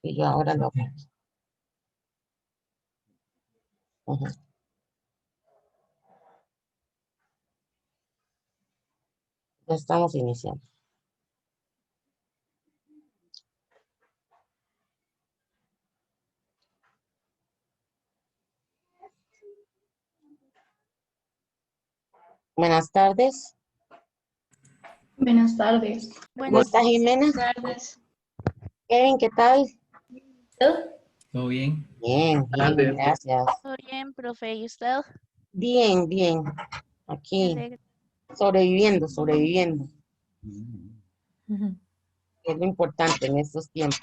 Y yo ahora lo hago. Ujú. Ya estamos iniciando. Buenas tardes. Buenas tardes. ¿Cómo está Jimena? Tardes. Kevin, ¿qué tal? ¿Todo bien? Bien, bien, gracias. Todo bien, profe. ¿Y usted? Bien, bien. Me Aquí, alegro. sobreviviendo. Mm. Que es lo importante en estos tiempos.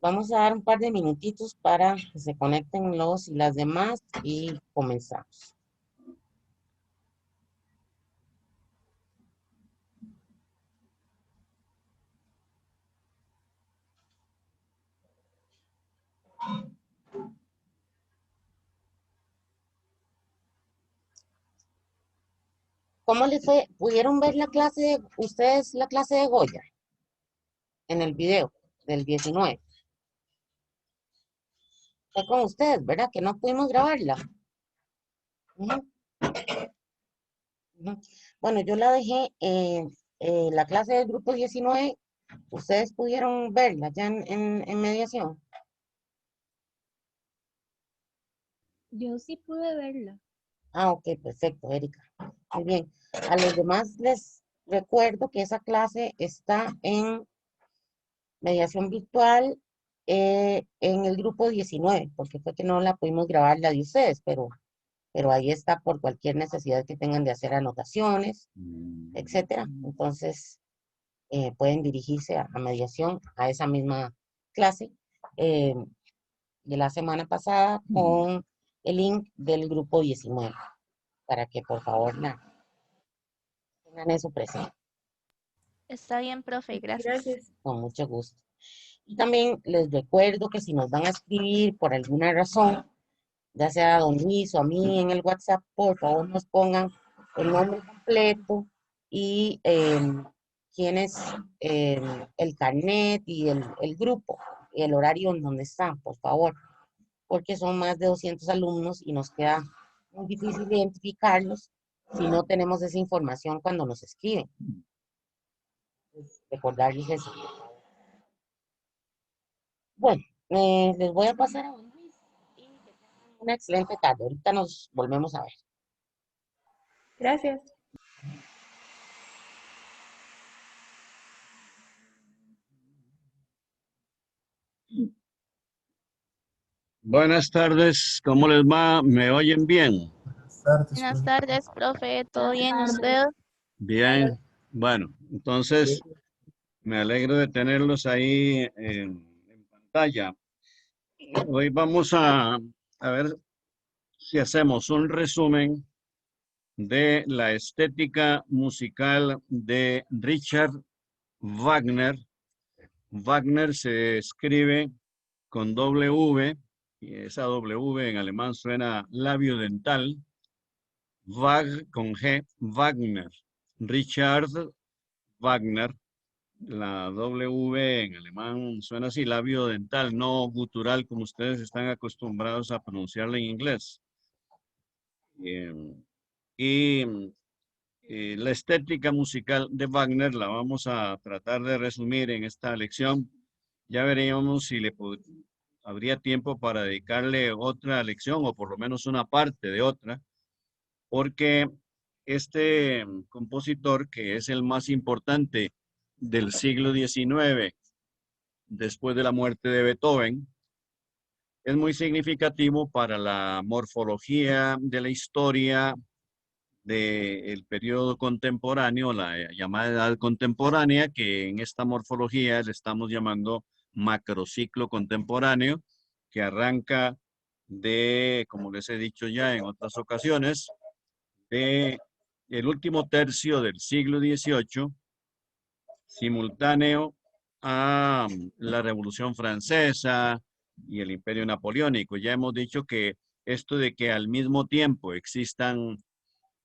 Vamos a dar un par de minutitos para que se conecten los y las demás y comenzamos. ¿Cómo les fue? ¿Pudieron ver la clase, ustedes la clase de Goya en el video del 19? Fue con ustedes, ¿verdad? Que no pudimos grabarla. Ujú, ujú. Bueno, yo la dejé en la clase del grupo 19. ¿Ustedes pudieron verla ya en mediación? Yo sí pude verla. Ah, ok, perfecto, Erika. Muy bien. A los demás les recuerdo que esa clase está en mediación virtual en el grupo 19, porque fue que no la pudimos grabar la de ustedes, pero ahí está por cualquier necesidad que tengan de hacer anotaciones, etcétera. Entonces, pueden dirigirse a mediación a esa misma clase eh, de la semana pasada con el link del grupo 19, para que por favor tengan eso presente. Está bien, profe. Gracias. Con mucho gusto. Y también les recuerdo que si nos van a escribir por alguna razón, ya sea a don Luis o a mí en el WhatsApp, por favor nos pongan el nombre completo y quién es el carnet y el grupo y el horario en donde están, por favor, porque son más de 200 alumnos y nos queda muy difícil identificarlos si no tenemos esa información cuando nos escriben. Recordarles eso. Bueno, les voy a pasar a don Luis y que tengan una excelente tarde. Ahorita nos volvemos a ver. Gracias. Buenas tardes, ¿cómo les va? ¿Me oyen bien? Buenas tardes, profe. ¿Todo bien? ¿Y usted? Bien, bueno, entonces me alegro de tenerlos ahí en pantalla. Hoy vamos a ver si hacemos un resumen de la estética musical de Richard Wagner. Wagner se escribe con W, y esa W en alemán suena labio dental. Con G, Wagner. Richard Wagner. La W en alemán suena así, labio dental, no gutural como ustedes están acostumbrados a pronunciarla en inglés. Y la estética musical de Wagner la vamos a tratar de resumir en esta lección. Ya veríamos si habría tiempo para dedicarle otra lección o por lo menos una parte de otra, porque este compositor, que es el más importante del siglo XIX, después de la muerte de Beethoven, es muy significativo para la morfología de la historia del periodo contemporáneo, la llamada edad contemporánea, que en esta morfología le estamos llamando macrociclo contemporáneo, que arranca de, como les he dicho ya en otras ocasiones, de el último tercio del siglo XVIII, simultáneo a la Revolución Francesa y el Imperio Napoleónico. Ya hemos dicho que esto de que al mismo tiempo existan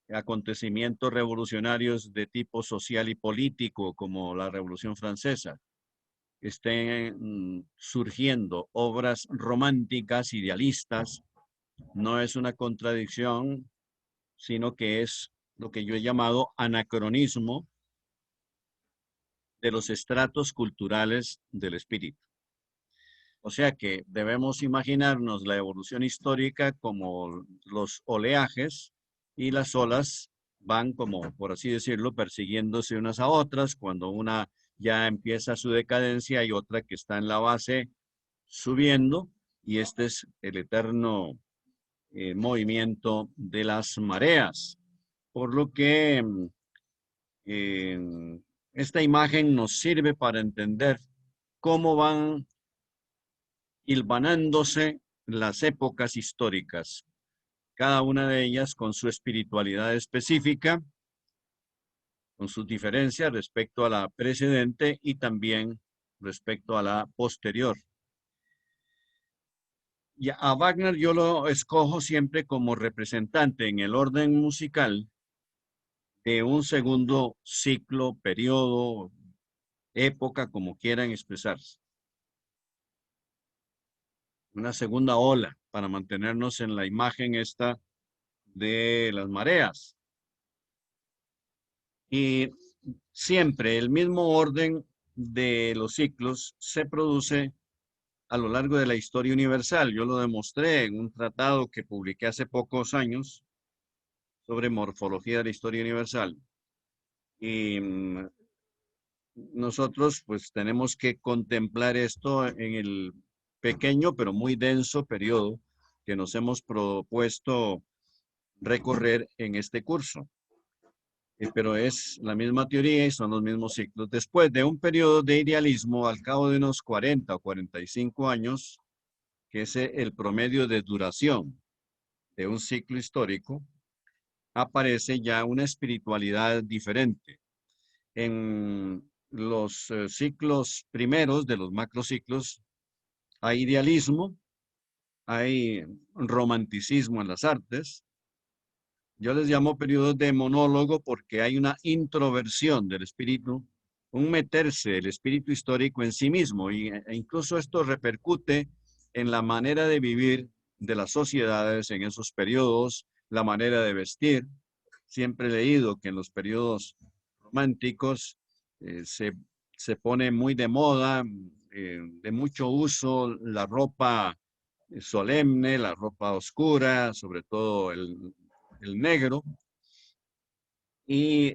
acontecimientos revolucionarios de tipo social y político, como la Revolución Francesa, estén surgiendo obras románticas, idealistas. No es una contradicción, sino que es lo que yo he llamado anacronismo de los estratos culturales del espíritu. O sea que debemos imaginarnos la evolución histórica como los oleajes y las olas van como, por así decirlo, persiguiéndose unas a otras. Cuando una ya empieza su decadencia y otra que está en la base subiendo, y este es el eterno movimiento de las mareas. Por lo que esta imagen nos sirve para entender cómo van hilvanándose las épocas históricas, cada una de ellas con su espiritualidad específica, con sus diferencias respecto a la precedente y también respecto a la posterior. Y a Wagner yo lo escojo siempre como representante en el orden musical de un segundo ciclo, periodo, época, como quieran expresarse. Una segunda ola para mantenernos en la imagen esta de las mareas. Y siempre el mismo orden de los ciclos se produce a lo largo de la historia universal. Yo lo demostré en un tratado que publiqué hace pocos años sobre morfología de la historia universal. Y nosotros pues tenemos que contemplar esto en el pequeño pero muy denso periodo que nos hemos propuesto recorrer en este curso. Pero es la misma teoría y son los mismos ciclos. Después de un periodo de idealismo, al cabo de unos 40 o 45 años, que es el promedio de duración de un ciclo histórico, aparece ya una espiritualidad diferente. En los ciclos primeros de los macrociclos hay idealismo, hay romanticismo en las artes. Yo les llamo periodos de monólogo porque hay una introversión del espíritu, un meterse del espíritu histórico en sí mismo, e incluso esto repercute en la manera de vivir de las sociedades en esos periodos, la manera de vestir. Siempre he leído que en los periodos románticos se pone muy de moda, de mucho uso, la ropa solemne, la ropa oscura, sobre todo el negro, y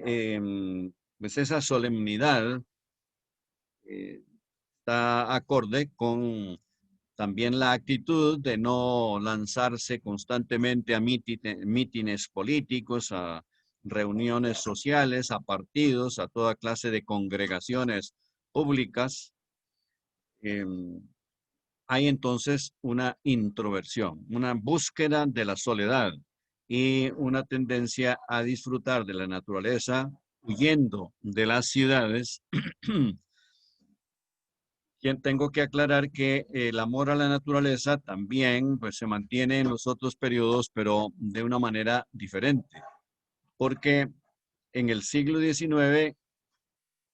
pues esa solemnidad está acorde con también la actitud de no lanzarse constantemente a mítines políticos, a reuniones sociales, a partidos, a toda clase de congregaciones públicas. Hay entonces una introversión, una búsqueda de la soledad y una tendencia a disfrutar de la naturaleza huyendo de las ciudades. Tengo que aclarar que el amor a la naturaleza también pues, se mantiene en los otros periodos, pero de una manera diferente. Porque en el siglo XIX,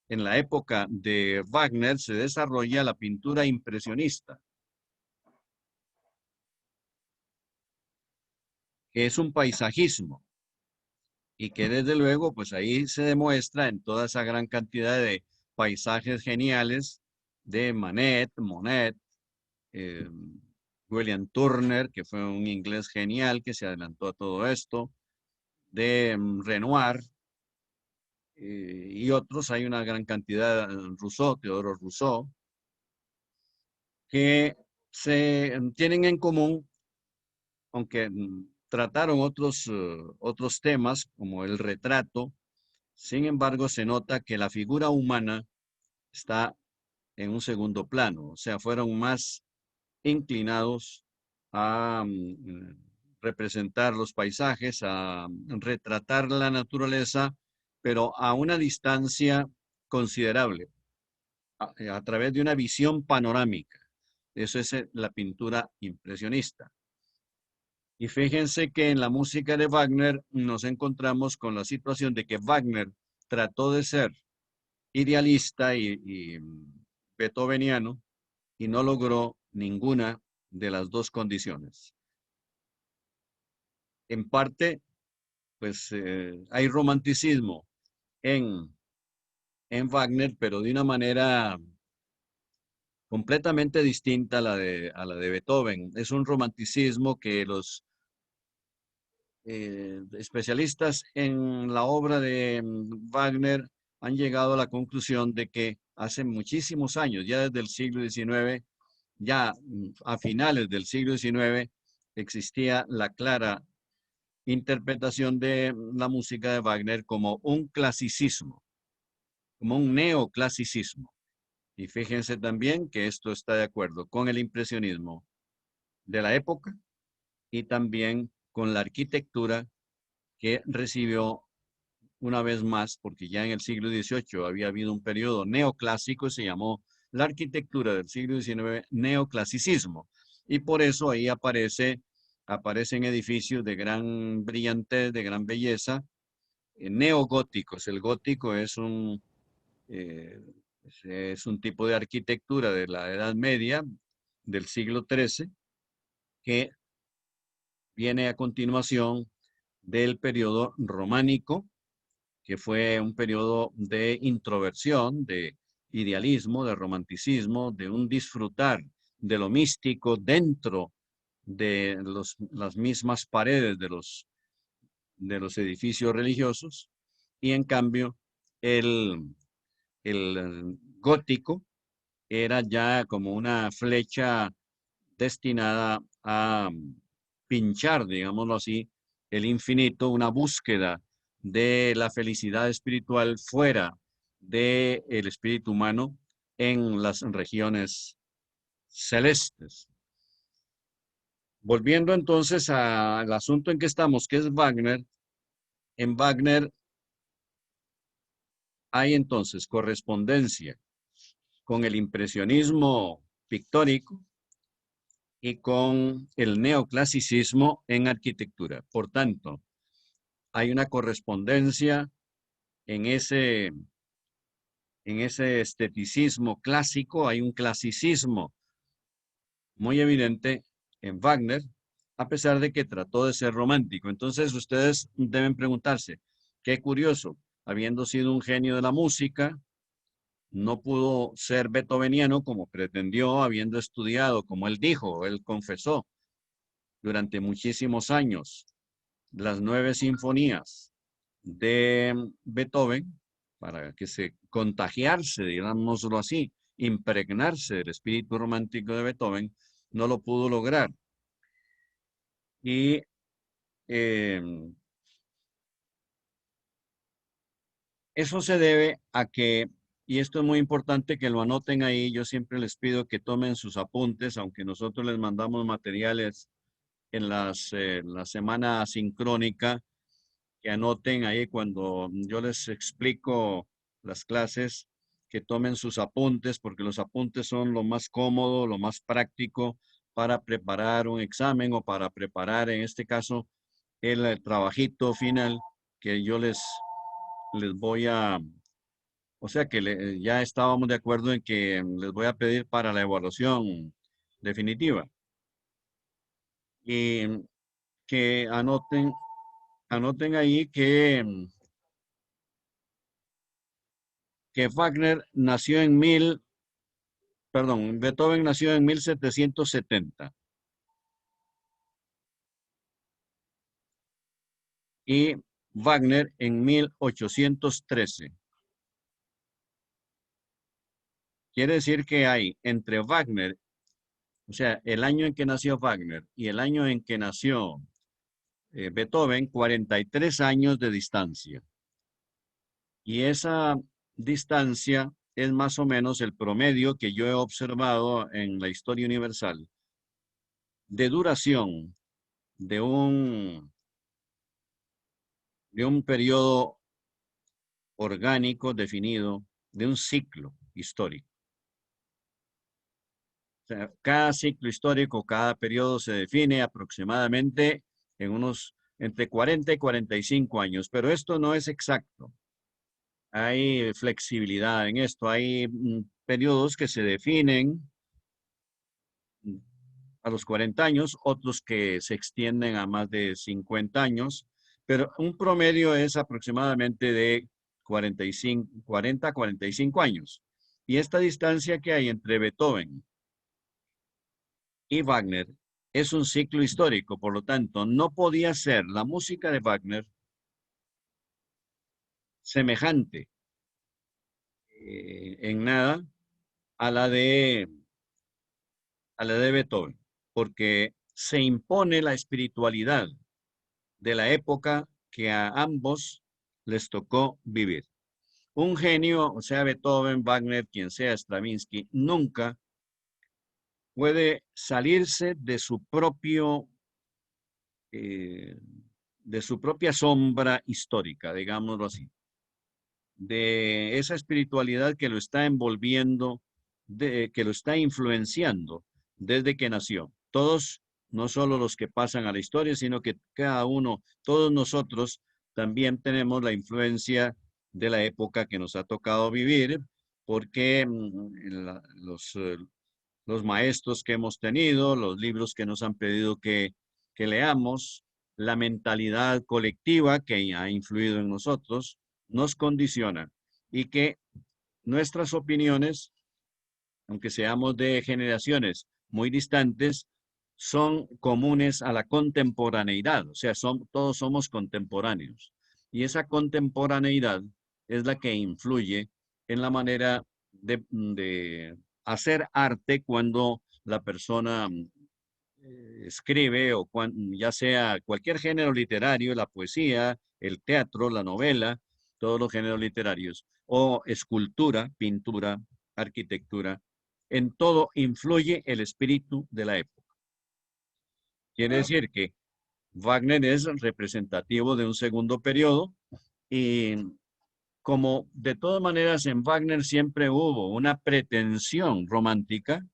en la época de Wagner, se desarrolla la pintura impresionista, que es un paisajismo y que desde luego pues ahí se demuestra en toda esa gran cantidad de paisajes geniales de Monet, William Turner, que fue un inglés genial que se adelantó a todo esto, de Renoir y otros. Hay una gran cantidad, Teodoro Rousseau, que se tienen en común, aunque trataron otros temas como el retrato. Sin embargo, se nota que la figura humana está en un segundo plano, o sea, fueron más inclinados a representar los paisajes, a retratar la naturaleza, pero a una distancia considerable, a través de una visión panorámica. Eso es la pintura impresionista. Y fíjense que en la música de Wagner nos encontramos con la situación de que Wagner trató de ser idealista y beethoveniano y no logró ninguna de las dos condiciones. En parte, pues hay romanticismo en Wagner, pero de una manera completamente distinta a la de Beethoven. Es un romanticismo que los especialistas en la obra de Wagner han llegado a la conclusión de que hace muchísimos años, ya desde el siglo XIX, ya a finales del siglo XIX, existía la clara interpretación de la música de Wagner como un clasicismo, como un neoclasicismo. Y fíjense también que esto está de acuerdo con el impresionismo de la época y también con la arquitectura que recibió una vez más, porque ya en el siglo XVIII había habido un periodo neoclásico, se llamó la arquitectura del siglo XIX neoclasicismo. Y por eso ahí aparecen edificios de gran brillantez, de gran belleza, neogóticos. El gótico es un tipo de arquitectura de la Edad Media, del siglo XIII, que viene a continuación del periodo románico, que fue un periodo de introversión, de idealismo, de romanticismo, de un disfrutar de lo místico dentro de las mismas paredes de los edificios religiosos. Y en cambio, el gótico era ya como una flecha destinada a pinchar, digámoslo así, el infinito, una búsqueda de la felicidad espiritual fuera del espíritu humano en las regiones celestes. Volviendo entonces al asunto en que estamos, que es Wagner, en Wagner hay entonces correspondencia con el impresionismo pictórico y con el neoclasicismo en arquitectura. Por tanto, hay una correspondencia en ese esteticismo clásico, hay un clasicismo muy evidente en Wagner, a pesar de que trató de ser romántico. Entonces, ustedes deben preguntarse, qué curioso, habiendo sido un genio de la música, no pudo ser beethoveniano como pretendió, habiendo estudiado, como él dijo, él confesó, durante muchísimos años, las 9 sinfonías de Beethoven, para que se contagiarse, digámoslo así, impregnarse del espíritu romántico de Beethoven, no lo pudo lograr. Y eso se debe a que, y esto es muy importante que lo anoten ahí, yo siempre les pido que tomen sus apuntes, aunque nosotros les mandamos materiales en la semana sincrónica, que anoten ahí cuando yo les explico las clases, que tomen sus apuntes, porque los apuntes son lo más cómodo, lo más práctico para preparar un examen o para preparar, en este caso, el trabajito final que yo les voy a, o sea que ya estábamos de acuerdo en que les voy a pedir para la evaluación definitiva. Y que anoten ahí que Wagner nació Beethoven nació en 1770. Y Wagner en 1813. Quiere decir que hay entre Wagner, o sea, el año en que nació Wagner y el año en que nació Beethoven, 43 años de distancia. Y esa distancia es más o menos el promedio que yo he observado en la historia universal de duración de un periodo orgánico definido, de un ciclo histórico. O sea, cada ciclo histórico, cada periodo se define aproximadamente en unos entre 40 y 45 años, pero esto no es exacto. Hay flexibilidad en esto, hay periodos que se definen a los 40 años, otros que se extienden a más de 50 años, pero un promedio es aproximadamente de 40 a 45 años. Y esta distancia que hay entre Beethoven y Wagner es un ciclo histórico, por lo tanto, no podía ser la música de Wagner semejante en nada a la de Beethoven, porque se impone la espiritualidad de la época que a ambos les tocó vivir. Un genio, o sea, Beethoven, Wagner, quien sea, Stravinsky, nunca puede salirse de su propia sombra histórica, digámoslo así, de esa espiritualidad que lo está envolviendo, que lo está influenciando desde que nació. Todos, no solo los que pasan a la historia, sino que cada uno, todos nosotros también tenemos la influencia de la época que nos ha tocado vivir, porque los maestros que hemos tenido, los libros que nos han pedido que leamos, la mentalidad colectiva que ha influido en nosotros, nos condiciona y que nuestras opiniones, aunque seamos de generaciones muy distantes, son comunes a la contemporaneidad, o sea, todos somos contemporáneos. Y esa contemporaneidad es la que influye en la manera de hacer arte cuando la persona escribe, o ya sea cualquier género literario, la poesía, el teatro, la novela, todos los géneros literarios, o escultura, pintura, arquitectura, en todo influye el espíritu de la época. Quiere decir que Wagner es representativo de un segundo periodo y como de todas maneras en Wagner siempre hubo una pretensión romántica,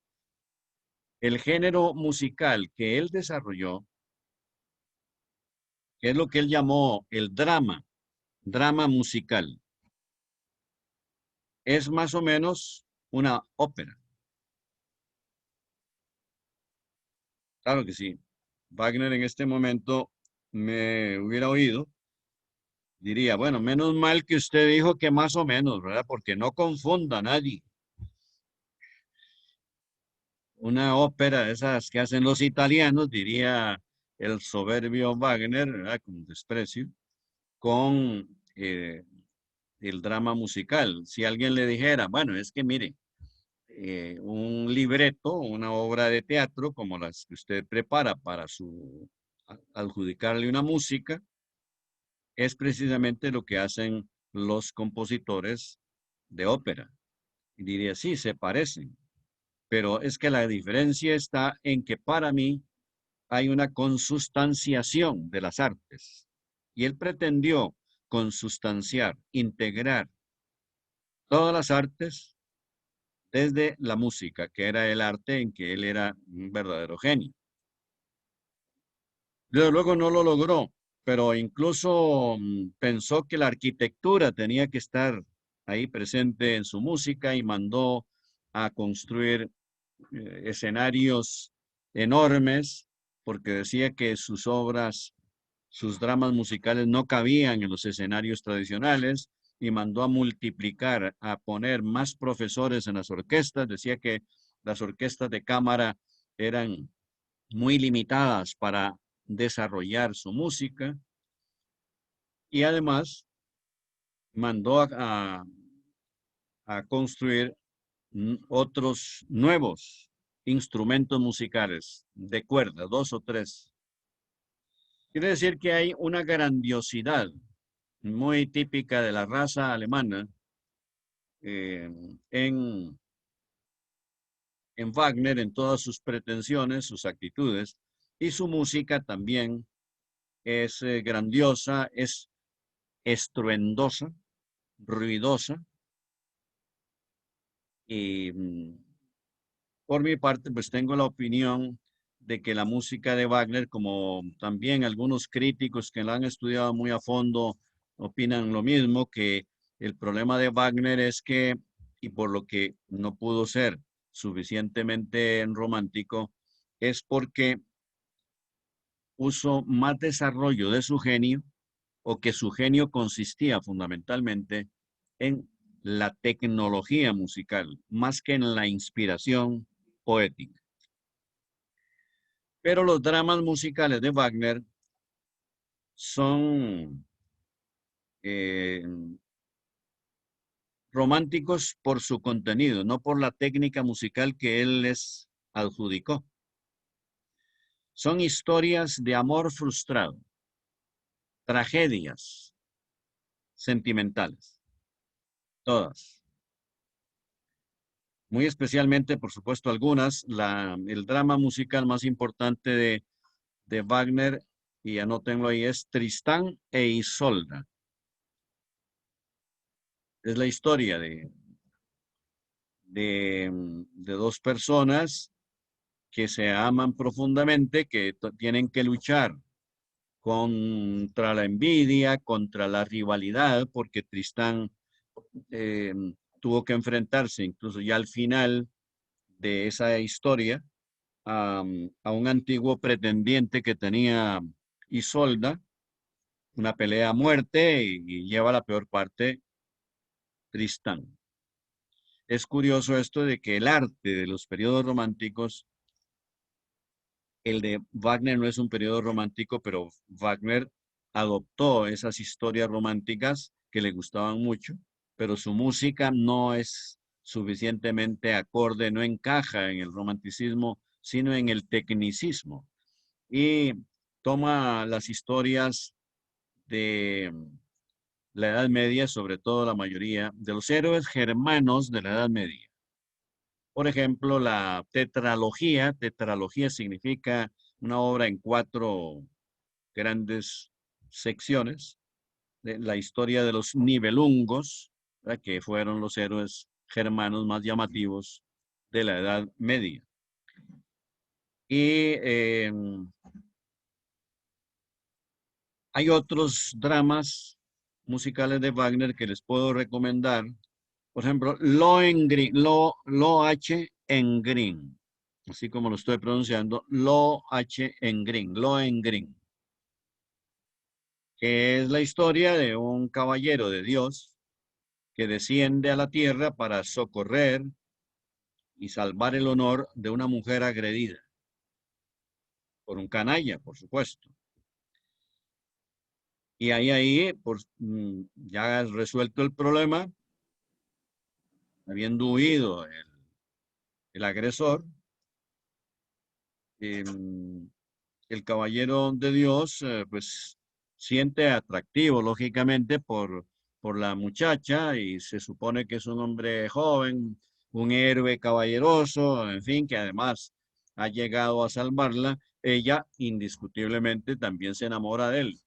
el género musical que él desarrolló, que es lo que él llamó el drama musical, es más o menos una ópera. Claro que sí. Wagner en este momento me hubiera oído, diría, bueno, menos mal que usted dijo que más o menos, ¿verdad? Porque no confunda a nadie. Una ópera de esas que hacen los italianos, diría el soberbio Wagner, ¿verdad? Con desprecio, con el drama musical. Si alguien le dijera, bueno, es que mire, un libreto, una obra de teatro como las que usted prepara para adjudicarle una música, es precisamente lo que hacen los compositores de ópera. Y diría, sí, se parecen, pero es que la diferencia está en que para mí hay una consustanciación de las artes. Y él pretendió consustanciar, integrar todas las artes desde la música, que era el arte en que él era un verdadero genio. Desde luego no lo logró, pero incluso pensó que la arquitectura tenía que estar ahí presente en su música y mandó a construir escenarios enormes, porque decía que sus obras, sus dramas musicales no cabían en los escenarios tradicionales, y mandó a multiplicar, a poner más profesores en las orquestas. Decía que las orquestas de cámara eran muy limitadas para desarrollar su música, y además mandó a construir otros nuevos instrumentos musicales de cuerda, 2 o 3. Quiere decir que hay una grandiosidad muy típica de la raza alemana en Wagner, en todas sus pretensiones, sus actitudes, y su música también es grandiosa, es estruendosa, ruidosa, y por mi parte, pues tengo la opinión de que la música de Wagner, como también algunos críticos que la han estudiado muy a fondo, opinan lo mismo, que el problema de Wagner es que y por lo que no pudo ser suficientemente romántico es porque puso más desarrollo de su genio, o que su genio consistía fundamentalmente en la tecnología musical, más que en la inspiración poética. Pero los dramas musicales de Wagner son románticos por su contenido, no por la técnica musical que él les adjudicó. Son historias de amor frustrado, tragedias sentimentales, todas. Muy especialmente, por supuesto, algunas. El drama musical más importante de Wagner, y anótenlo ahí, es Tristán e Isolda. Es la historia de dos personas que se aman profundamente, que tienen que luchar contra la envidia, contra la rivalidad, porque Tristán tuvo que enfrentarse incluso ya al final de esa historia a un antiguo pretendiente que tenía Isolda, una pelea a muerte, y lleva la peor parte Tristán. Es curioso esto de que el arte de los periodos románticos, el de Wagner no es un periodo romántico, pero Wagner adoptó esas historias románticas que le gustaban mucho, pero su música no es suficientemente acorde, no encaja en el romanticismo, sino en el tecnicismo. Y toma las historias de la Edad Media, sobre todo la mayoría de los héroes germanos de la Edad Media. Por ejemplo, la tetralogía. Tetralogía significa una obra en 4 grandes secciones. La historia de los Nibelungos, ¿verdad?, que fueron los héroes germanos más llamativos de la Edad Media. Y hay otros dramas musicales de Wagner que les puedo recomendar. Por ejemplo, Lohengrin, Lohengrin, así como lo estoy pronunciando, Lohengrin, que es la historia de un caballero de Dios que desciende a la tierra para socorrer y salvar el honor de una mujer agredida por un canalla, por supuesto. Y ahí, ya resuelto el problema, habiendo huido el agresor, el caballero de Dios, pues siente atractivo, lógicamente, por la muchacha, y se supone que es un hombre joven, un héroe caballeroso, en fin, que además ha llegado a salvarla. Ella indiscutiblemente también se enamora de él.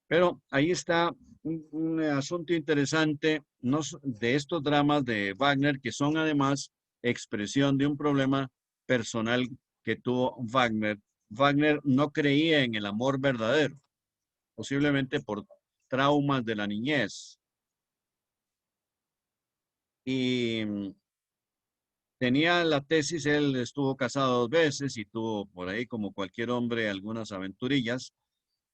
Pero ahí está un asunto interesante de estos dramas de Wagner, que son además expresión de un problema personal que tuvo Wagner. Wagner no creía en el amor verdadero, posiblemente por traumas de la niñez. Y tenía la tesis, él estuvo casado 2 veces y tuvo por ahí, como cualquier hombre, algunas aventurillas,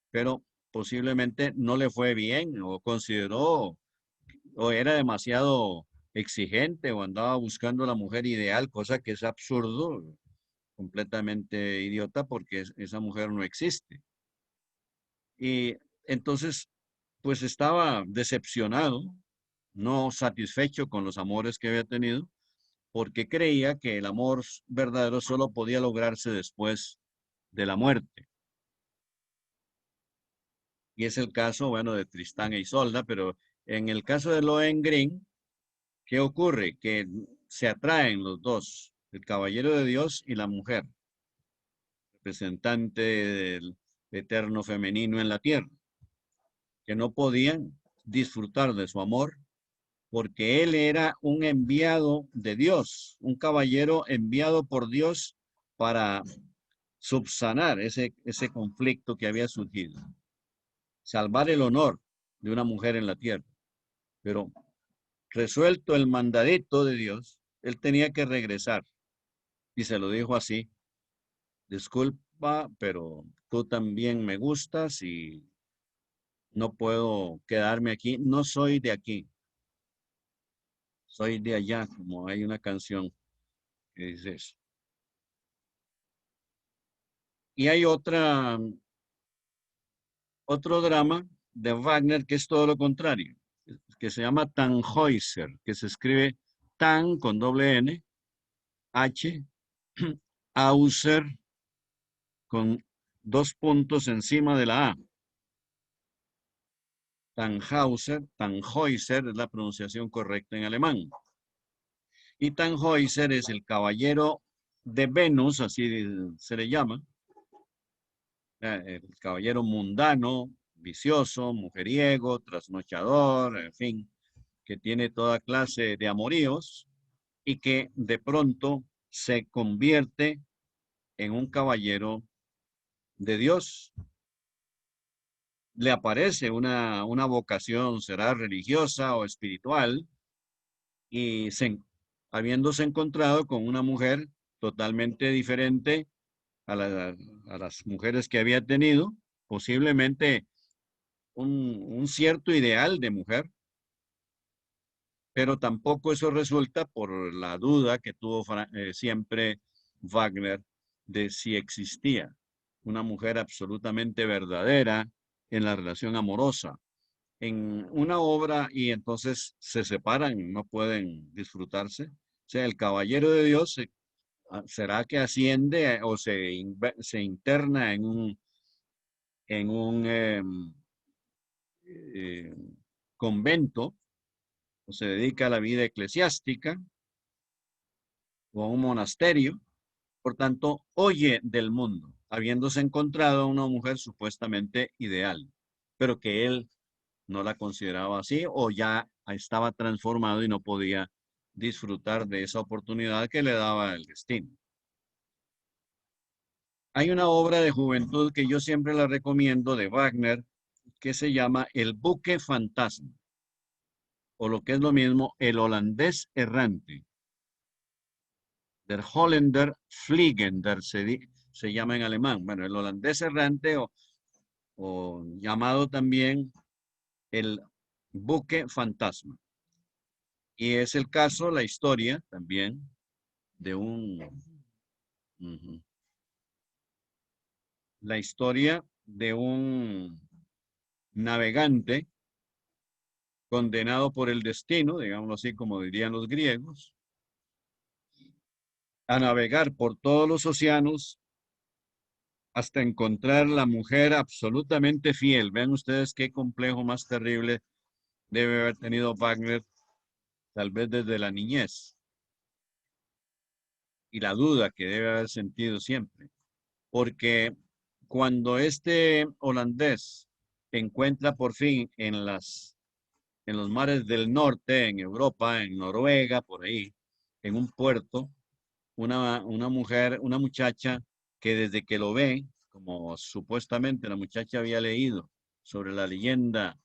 pero posiblemente no le fue bien, o consideró, o era demasiado exigente, o andaba buscando la mujer ideal, cosa que es absurdo, completamente idiota, porque esa mujer no existe. Y entonces, pues estaba decepcionado, no satisfecho con los amores que había tenido, porque creía que el amor verdadero solo podía lograrse después de la muerte. Y es el caso, bueno, de Tristán e Isolda, pero en el caso de Lohengrin, ¿qué ocurre? Que se atraen los dos, el caballero de Dios y la mujer, representante del eterno femenino en la tierra, que no podían disfrutar de su amor porque él era un enviado de Dios, un caballero enviado por Dios para subsanar ese conflicto que había surgido, salvar el honor de una mujer en la tierra. Pero resuelto el mandadito de Dios, él tenía que regresar. Y se lo dijo así: disculpa, pero tú también me gustas y no puedo quedarme aquí. No soy de aquí, soy de allá, como hay una canción que dice eso. Y hay otro drama de Wagner que es todo lo contrario, que se llama Tannhäuser, que se escribe Tan con doble N, H, Auser con 2 puntos encima de la A. Tannhäuser es la pronunciación correcta en alemán. Y Tannhäuser es el caballero de Venus, así se le llama. El caballero mundano, vicioso, mujeriego, trasnochador, en fin, que tiene toda clase de amoríos y que de pronto se convierte en un caballero de Dios. Le aparece una vocación, será religiosa o espiritual, y habiéndose encontrado con una mujer totalmente diferente a las mujeres que había tenido, posiblemente un cierto ideal de mujer, pero tampoco eso resulta por la duda que tuvo siempre Wagner de si existía una mujer absolutamente verdadera en la relación amorosa. En una obra, y entonces se separan, no pueden disfrutarse. O sea, el caballero de Dios será que asciende o se interna en un eh, convento, o se dedica a la vida eclesiástica o a un monasterio. Por tanto, huye del mundo, habiéndose encontrado a una mujer supuestamente ideal, pero que él no la consideraba así o ya estaba transformado y no podía disfrutar de esa oportunidad que le daba el destino. Hay una obra de juventud que yo siempre la recomiendo de Wagner que se llama El buque fantasma, o lo que es lo mismo, El holandés errante. Der Holländer Fliegender se llama en alemán. Bueno, el holandés errante o llamado también el buque fantasma. Y es el caso, la historia también de la historia de un navegante condenado por el destino, digámoslo así como dirían los griegos, a navegar por todos los océanos hasta encontrar la mujer absolutamente fiel. Vean ustedes qué complejo más terrible debe haber tenido Wagner, tal vez desde la niñez, y la duda que debe haber sentido siempre. Porque cuando este holandés encuentra por fin en los mares del norte, en Europa, en Noruega, por ahí, en un puerto, una mujer, una muchacha que desde que lo ve, como supuestamente la muchacha había leído sobre la leyenda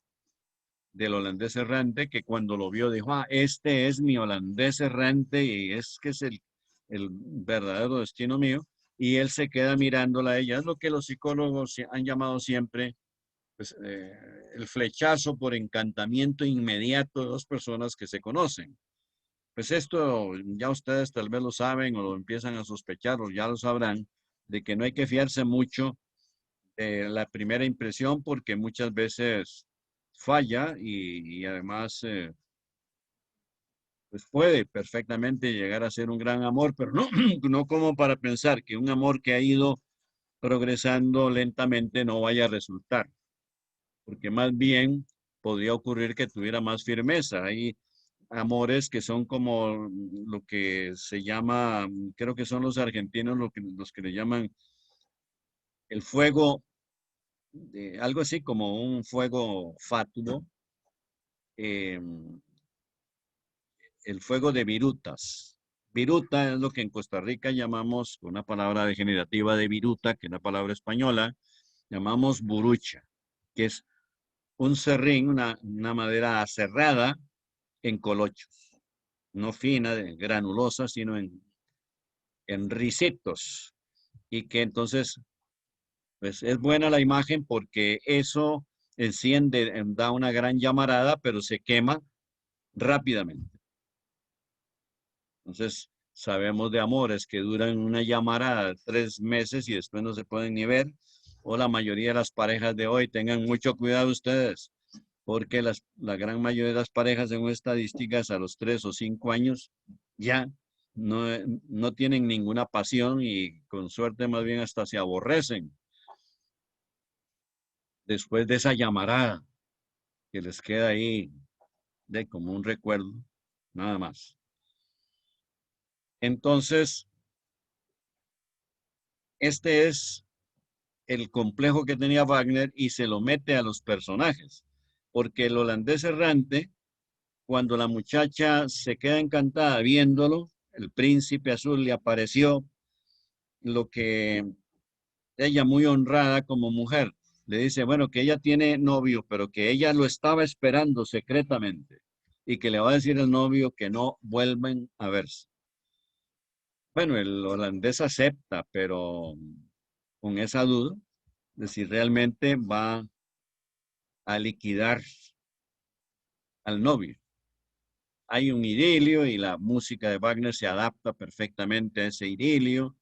del holandés errante, que cuando lo vio dijo: ah, este es mi holandés errante y es que es el verdadero destino mío. Y él se queda mirándola a ella. Es lo que los psicólogos han llamado siempre pues, el flechazo por encantamiento inmediato de dos personas que se conocen. Pues esto ya ustedes tal vez lo saben o lo empiezan a sospechar o ya lo sabrán, de que no hay que fiarse mucho de la primera impresión porque muchas veces falla y además pues puede perfectamente llegar a ser un gran amor, pero no, no como para pensar que un amor que ha ido progresando lentamente no vaya a resultar, porque más bien podría ocurrir que tuviera más firmeza. Hay amores que son como lo que se llama, creo que son los argentinos los que le llaman el fuego, algo así como un fuego fatuo, eh, el fuego de virutas. Viruta es lo que en Costa Rica llamamos, una palabra degenerativa de viruta, que es una palabra española, llamamos burucha, que es un serrín, una madera aserrada, en colochos, no fina, granulosa, sino en ricitos. Y que entonces, pues es buena la imagen porque eso enciende, da una gran llamarada, pero se quema rápidamente. Entonces, sabemos de amores que duran una llamarada 3 meses y después no se pueden ni ver. O la mayoría de las parejas de hoy, tengan mucho cuidado ustedes, porque la gran mayoría de las parejas, según estadísticas, a los 3 o 5 años ya no tienen ninguna pasión y con suerte más bien hasta se aborrecen después de esa llamarada que les queda ahí de como un recuerdo, nada más. Entonces, este es el complejo que tenía Wagner y se lo mete a los personajes, porque el holandés errante, cuando la muchacha se queda encantada viéndolo, el príncipe azul le apareció, lo que ella muy honrada como mujer, le dice, bueno, que ella tiene novio, pero que ella lo estaba esperando secretamente y que le va a decir al novio que no vuelven a verse. Bueno, el holandés acepta, pero con esa duda de si realmente va a liquidar al novio. Hay un idilio y la música de Wagner se adapta perfectamente a ese idilio,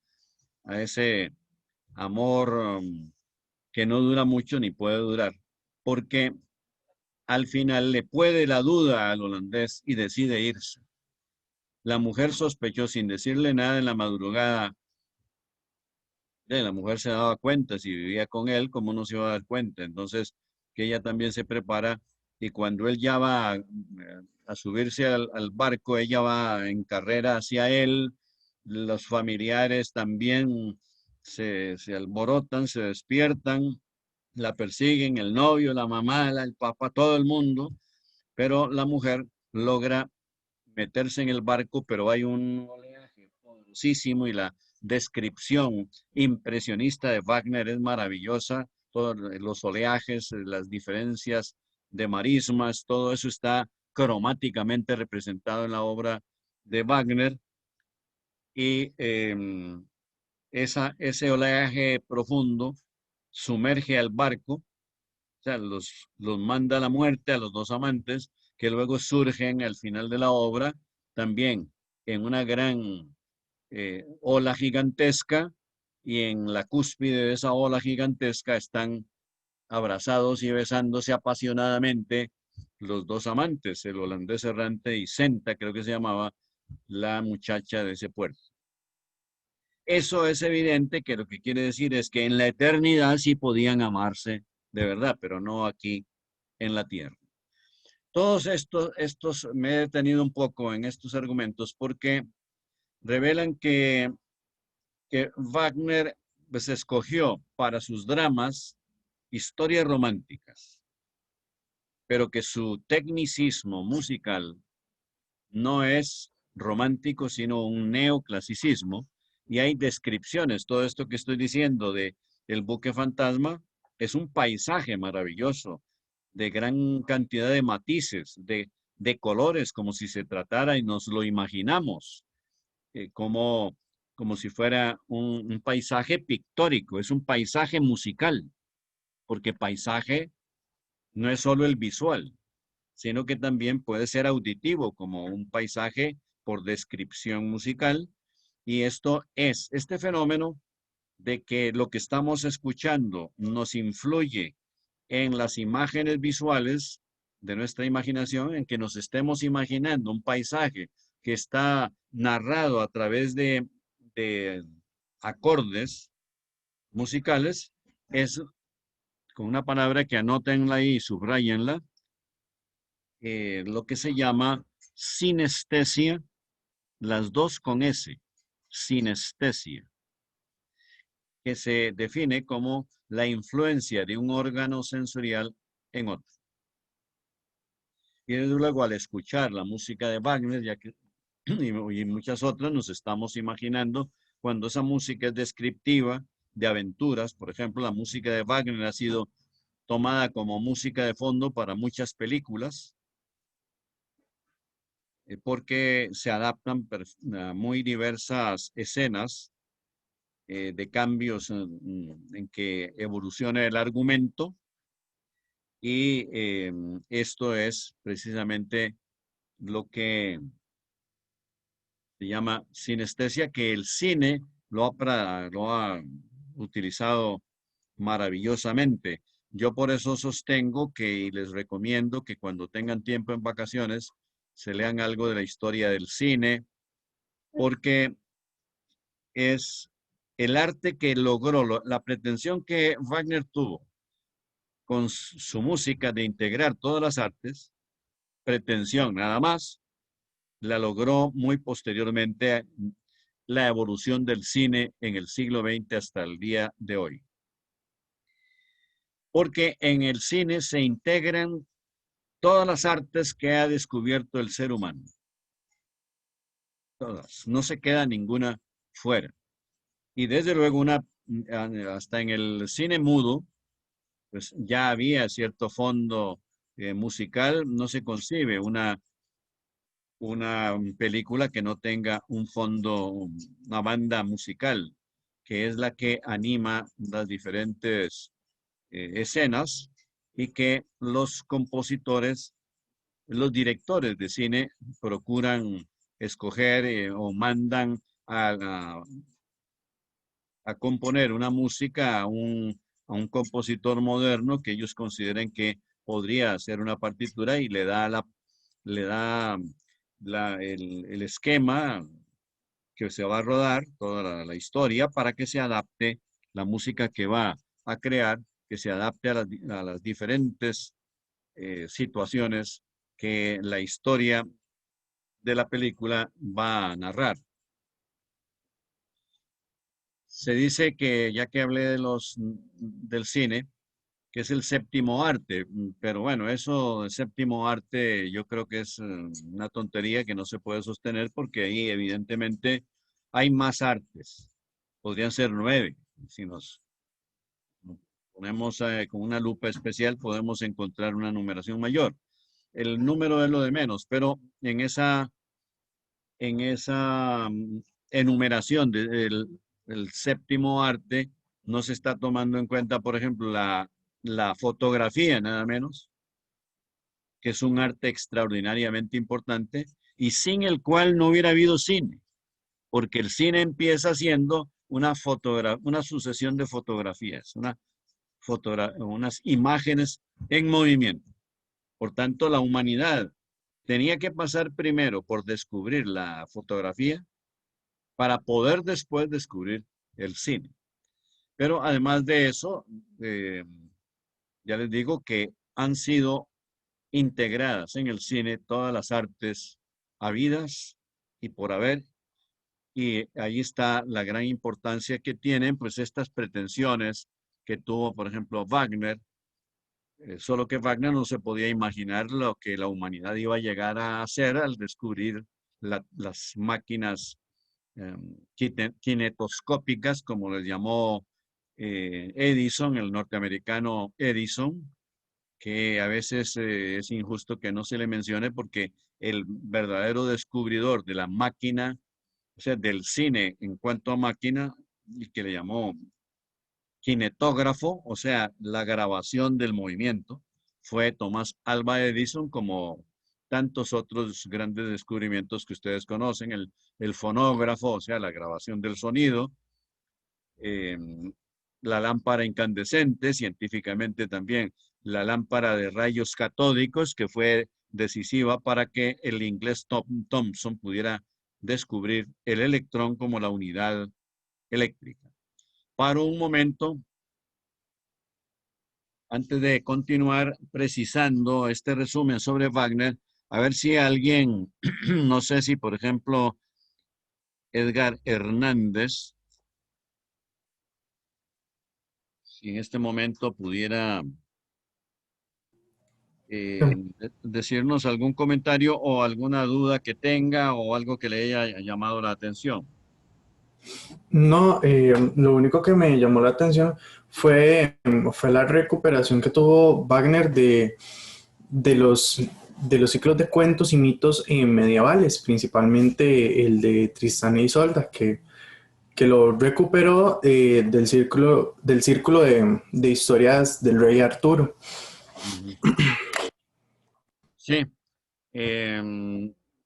a ese amor que no dura mucho ni puede durar, porque al final le puede la duda al holandés y decide irse. La mujer sospechó sin decirle nada en la madrugada. La mujer se daba cuenta si vivía con él, cómo no se iba a dar cuenta. Entonces, que ella también se prepara y cuando él ya va a subirse al barco, ella va en carrera hacia él. Los familiares también se alborotan, se despiertan, la persiguen, el novio, la mamá, el papá, todo el mundo, pero la mujer logra meterse en el barco, pero hay un oleaje poderosísimo y la descripción impresionista de Wagner es maravillosa. Todos los oleajes, las diferencias de marismas, todo eso está cromáticamente representado en la obra de Wagner. Y ese oleaje profundo sumerge al barco, o sea, los manda a la muerte a los dos amantes, que luego surgen al final de la obra, también en una gran ola gigantesca, y en la cúspide de esa ola gigantesca están abrazados y besándose apasionadamente los dos amantes, el holandés errante y Senta, creo que se llamaba la muchacha de ese puerto. Eso es evidente que lo que quiere decir es que en la eternidad sí podían amarse de verdad, pero no aquí en la tierra. Todos estos me he detenido un poco en estos argumentos porque revelan que Wagner pues, escogió para sus dramas historias románticas, pero que su tecnicismo musical no es romántico, sino un neoclasicismo, y hay descripciones. Todo esto que estoy diciendo de El buque fantasma es un paisaje maravilloso, de gran cantidad de matices, de colores, como si se tratara y nos lo imaginamos, como si fuera un paisaje pictórico, es un paisaje musical, porque paisaje no es solo el visual, sino que también puede ser auditivo, como un paisaje por descripción musical. Y esto es este fenómeno de que lo que estamos escuchando nos influye en las imágenes visuales de nuestra imaginación, en que nos estemos imaginando un paisaje que está narrado a través de acordes musicales, es con una palabra que anótenla ahí y subrayenla, lo que se llama sinestesia, las dos con S, sinestesia, que se define como la influencia de un órgano sensorial en otro. Y luego al escuchar la música de Wagner, ya que y muchas otras, nos estamos imaginando cuando esa música es descriptiva de aventuras. Por ejemplo, la música de Wagner ha sido tomada como música de fondo para muchas películas. porque se adaptan a muy diversas escenas de cambios en que evoluciona el argumento, y esto es precisamente lo que se llama sinestesia, que el cine lo ha utilizado maravillosamente. Yo por eso sostengo que, y les recomiendo que cuando tengan tiempo en vacaciones, se lean algo de la historia del cine, porque es el arte que logró, la pretensión que Wagner tuvo con su música de integrar todas las artes, pretensión nada más, la logró muy posteriormente la evolución del cine en el siglo XX hasta el día de hoy. Porque en el cine se integran todas las artes que ha descubierto el ser humano. Todas, no se queda ninguna fuera. Y desde luego hasta en el cine mudo, pues ya había cierto fondo musical. No se concibe una película que no tenga un fondo, una banda musical, que es la que anima las diferentes escenas, y que los compositores, los directores de cine procuran escoger o mandan a componer una música a un compositor moderno que ellos consideren que podría hacer una partitura, y le da el esquema que se va a rodar, toda la historia, para que se adapte la música que va a crear, que se adapte a las diferentes situaciones que la historia de la película va a narrar. Se dice que, ya que hablé del cine, que es el séptimo arte, pero bueno, eso, el séptimo arte, yo creo que es una tontería que no se puede sostener, porque ahí evidentemente hay más artes. Podrían ser 9. Si nos ponemos con una lupa especial, podemos encontrar una numeración mayor. El número es lo de menos, pero en esa enumeración del séptimo arte no se está tomando en cuenta, por ejemplo, la fotografía, nada menos, que es un arte extraordinariamente importante, y sin el cual no hubiera habido cine, porque el cine empieza siendo una sucesión de fotografías, unas imágenes en movimiento. Por tanto, la humanidad tenía que pasar primero por descubrir la fotografía para poder después descubrir el cine. Pero además de eso, ya les digo que han sido integradas en el cine todas las artes habidas y por haber, y ahí está la gran importancia que tienen pues estas pretensiones que tuvo, por ejemplo, Wagner. Solo que Wagner no se podía imaginar lo que la humanidad iba a llegar a hacer al descubrir las máquinas kinetoscópicas, como les llamó Edison, el norteamericano Edison, que a veces es injusto que no se le mencione, porque el verdadero descubridor de la máquina, o sea, del cine en cuanto a máquina, y que le llamó kinetógrafo, o sea, la grabación del movimiento, fue Thomas Alva Edison, como tantos otros grandes descubrimientos que ustedes conocen, el fonógrafo, o sea, la grabación del sonido, la lámpara incandescente, científicamente también la lámpara de rayos catódicos, que fue decisiva para que el inglés Thomson pudiera descubrir el electrón como la unidad eléctrica. Paro un momento antes de continuar precisando este resumen sobre Wagner, a ver si alguien, no sé si por ejemplo Edgar Hernández, si en este momento pudiera decirnos algún comentario o alguna duda que tenga o algo que le haya llamado la atención. No, lo único que me llamó la atención fue la recuperación que tuvo Wagner de de los ciclos de cuentos y mitos medievales, principalmente el de Tristán e Isolda, que lo recuperó del círculo de historias del rey Arturo. Sí,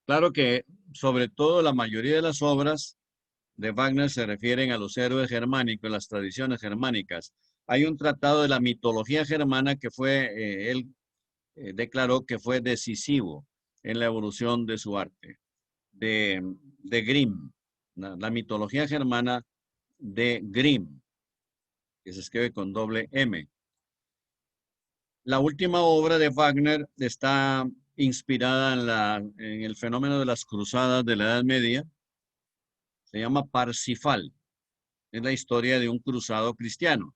claro que sobre todo la mayoría de las obras de Wagner se refieren a los héroes germánicos, las tradiciones germánicas. Hay un tratado de la mitología germana que fue, él declaró que fue decisivo en la evolución de su arte, de Grimm, la mitología germana de Grimm, que se escribe con doble M. La última obra de Wagner está inspirada en el fenómeno de las cruzadas de la Edad Media. Se llama Parsifal. Es la historia de un cruzado cristiano.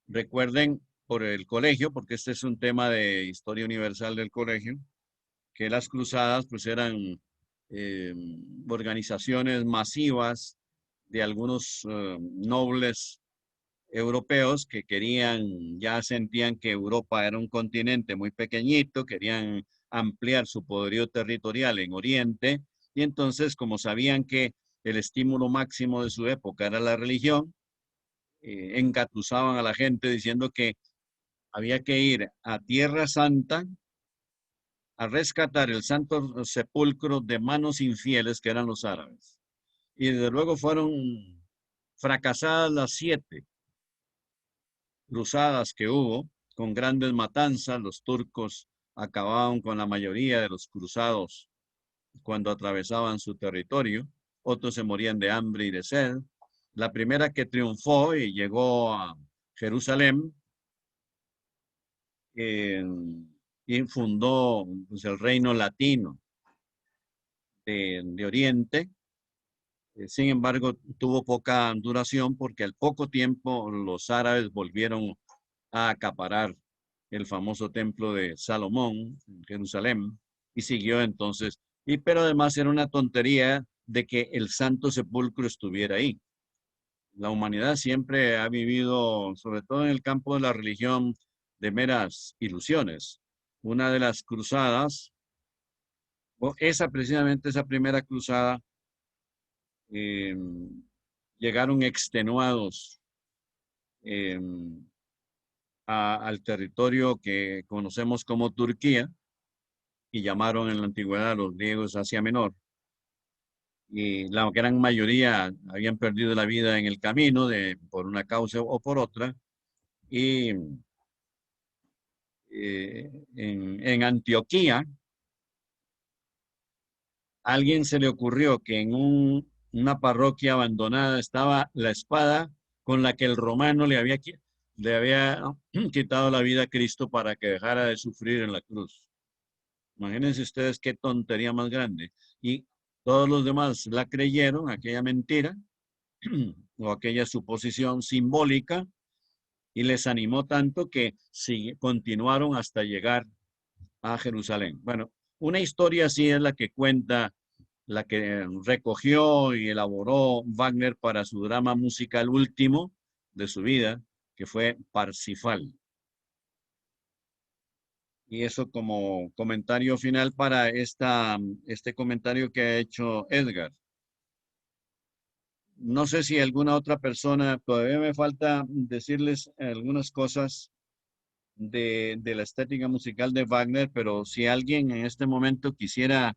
Recuerden por el colegio, porque este es un tema de historia universal del colegio, que las cruzadas pues eran organizaciones masivas de algunos nobles europeos que ya sentían que Europa era un continente muy pequeñito, querían ampliar su poderío territorial en Oriente, y entonces, como sabían que el estímulo máximo de su época era la religión, engatusaban a la gente diciendo que había que ir a Tierra Santa a rescatar el Santo Sepulcro de manos infieles que eran los árabes. Y desde luego fueron fracasadas las 7 cruzadas que hubo, con grandes matanzas. Los turcos acababan con la mayoría de los cruzados cuando atravesaban su territorio. Otros se morían de hambre y de sed. La primera que triunfó y llegó a Jerusalén y fundó pues, el reino latino de Oriente. Sin embargo, tuvo poca duración porque al poco tiempo los árabes volvieron a acaparar el famoso templo de Salomón en Jerusalén y siguió entonces. Pero además era una tontería de que el Santo Sepulcro estuviera ahí. La humanidad siempre ha vivido, sobre todo en el campo de la religión, de meras ilusiones. Una de las cruzadas, precisamente esa primera cruzada, llegaron extenuados al territorio que conocemos como Turquía y llamaron en la antigüedad a los griegos Asia Menor. Y la gran mayoría habían perdido la vida en el camino por una causa o por otra. Y en Antioquía, a alguien se le ocurrió que en una parroquia abandonada estaba la espada con la que el romano le había quitado la vida a Cristo para que dejara de sufrir en la cruz. Imagínense ustedes qué tontería más grande. Y todos los demás la creyeron, aquella mentira o aquella suposición simbólica, y les animó tanto que continuaron hasta llegar a Jerusalén. Bueno, una historia así es la que cuenta, la que recogió y elaboró Wagner para su drama musical último de su vida, que fue Parsifal. Y eso como comentario final para este comentario que ha hecho Edgar. No sé si alguna otra persona, todavía me falta decirles algunas cosas de la estética musical de Wagner, pero si alguien en este momento quisiera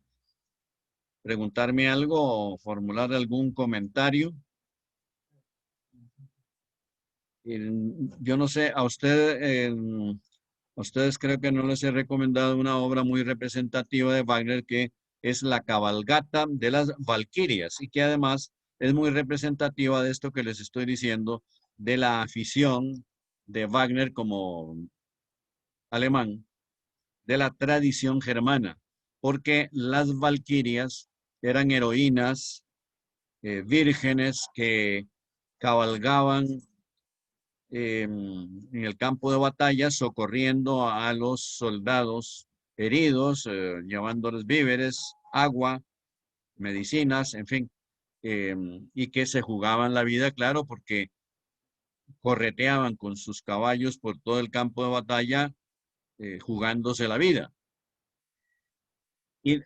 preguntarme algo o formular algún comentario. Yo no sé, a ustedes creo que no les he recomendado una obra muy representativa de Wagner que es La Cabalgata de las Valquirias y que además es muy representativa de esto que les estoy diciendo, de la afición de Wagner como alemán, de la tradición germana, porque las valquirias eran heroínas, vírgenes que cabalgaban en el campo de batalla socorriendo a los soldados heridos, llevándoles víveres, agua, medicinas, en fin, y que se jugaban la vida, claro, porque correteaban con sus caballos por todo el campo de batalla, jugándose la vida. y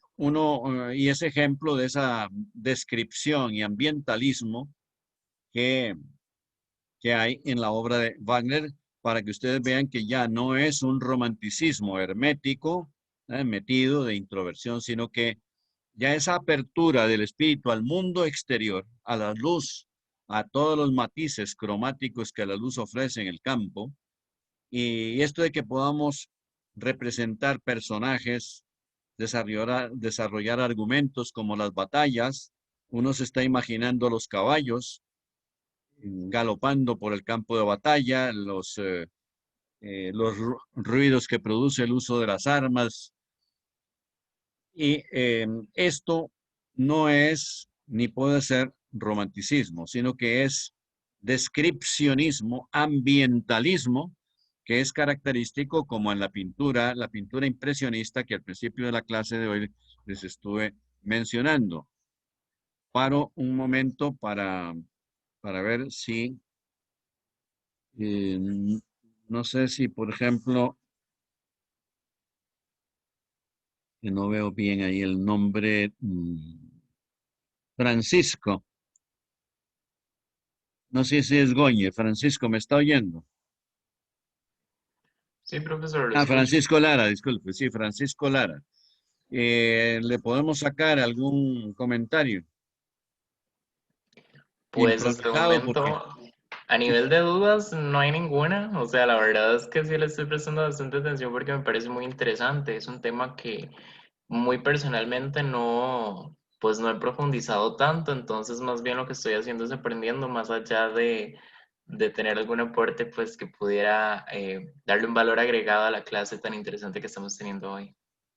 ese ejemplo de esa descripción y ambientalismo que hay en la obra de Wagner, para que ustedes vean que ya no es un romanticismo hermético, metido de introversión, sino que ya esa apertura del espíritu al mundo exterior, a la luz, a todos los matices cromáticos que la luz ofrece en el campo, y esto de que podamos representar personajes, desarrollar argumentos como las batallas. Uno se está imaginando los caballos galopando por el campo de batalla, los ruidos que produce el uso de las armas. Y esto no es ni puede ser romanticismo, sino que es descripcionismo, ambientalismo, que es característico como en la pintura impresionista que al principio de la clase de hoy les estuve mencionando. Paro un momento para ver si, no sé si, por ejemplo, que no veo bien ahí el nombre, Francisco. No sé si es Goñe. Francisco, ¿me está oyendo? Sí, profesor, lo escucho. Francisco Lara, disculpe. Sí, Francisco Lara. ¿Le podemos sacar algún comentario? Pues hasta el Improvisado, porque momento, a nivel de dudas, no hay ninguna. O sea, la verdad es que sí le estoy prestando bastante atención porque me parece muy interesante. Es un tema que muy personalmente no, pues no he profundizado tanto. Entonces, más bien lo que estoy haciendo es aprendiendo más allá de tener algún aporte, pues que pudiera darle un valor agregado a la clase tan interesante que estamos teniendo hoy.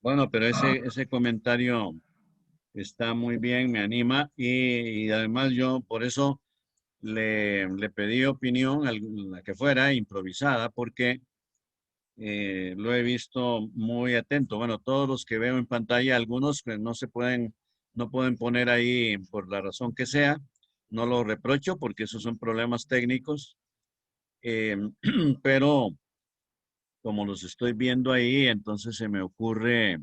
bueno, pero ese comentario está muy bien, me anima y además yo por eso le pedí opinión, la que fuera improvisada, porque lo he visto muy atento. Bueno, todos los que veo en pantalla, algunos que no pueden poner ahí por la razón que sea. No lo reprocho porque esos son problemas técnicos. Pero como los estoy viendo ahí, entonces se me ocurre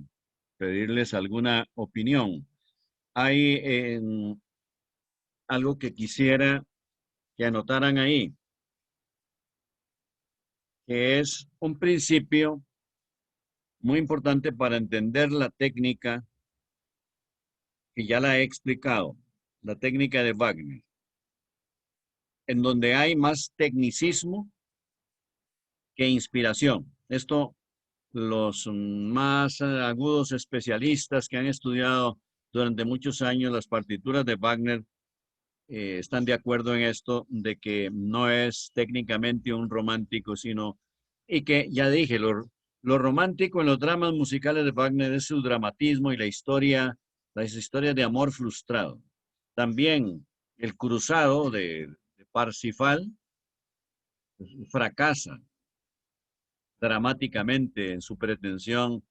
pedirles alguna opinión. Hay algo que quisiera que anotaran ahí, que es un principio muy importante para entender la técnica que ya la he explicado, la técnica de Wagner, en donde hay más tecnicismo que inspiración. Esto los más agudos especialistas que han estudiado durante muchos años las partituras de Wagner están de acuerdo en esto, de que no es técnicamente un romántico, sino, y que ya dije, lo romántico en los dramas musicales de Wagner es su dramatismo y las historias de amor frustrado. También el cruzado de Parsifal fracasa dramáticamente en su pretensión,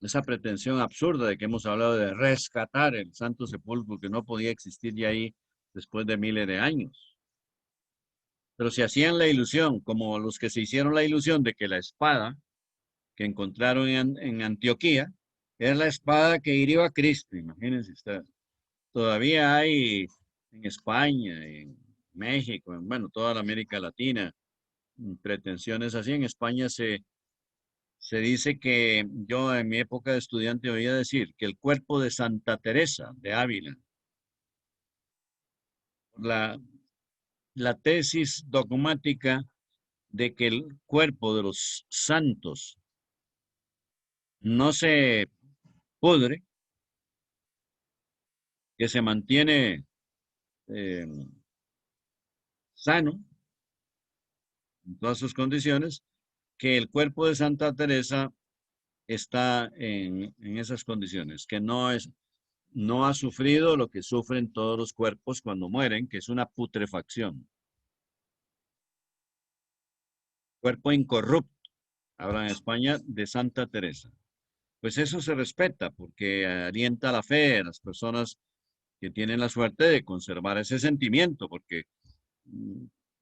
esa pretensión absurda de que hemos hablado de rescatar el Santo Sepulcro que no podía existir ya ahí después de miles de años. Pero se hacían la ilusión, como los que se hicieron la ilusión de que la espada que encontraron en Antioquía era la espada que hirió a Cristo, imagínense ustedes. Todavía hay en España, en México, en, bueno, toda la América Latina, pretensiones así. En España se dice que yo en mi época de estudiante oía decir que el cuerpo de Santa Teresa de Ávila, la tesis dogmática de que el cuerpo de los santos no se pudre, que se mantiene eh, sano en todas sus condiciones, que el cuerpo de Santa Teresa está en esas condiciones, que no ha sufrido lo que sufren todos los cuerpos cuando mueren, que es una putrefacción. Cuerpo incorrupto, habla en España de Santa Teresa. Pues eso se respeta porque alienta la fe de las personas que tienen la suerte de conservar ese sentimiento, porque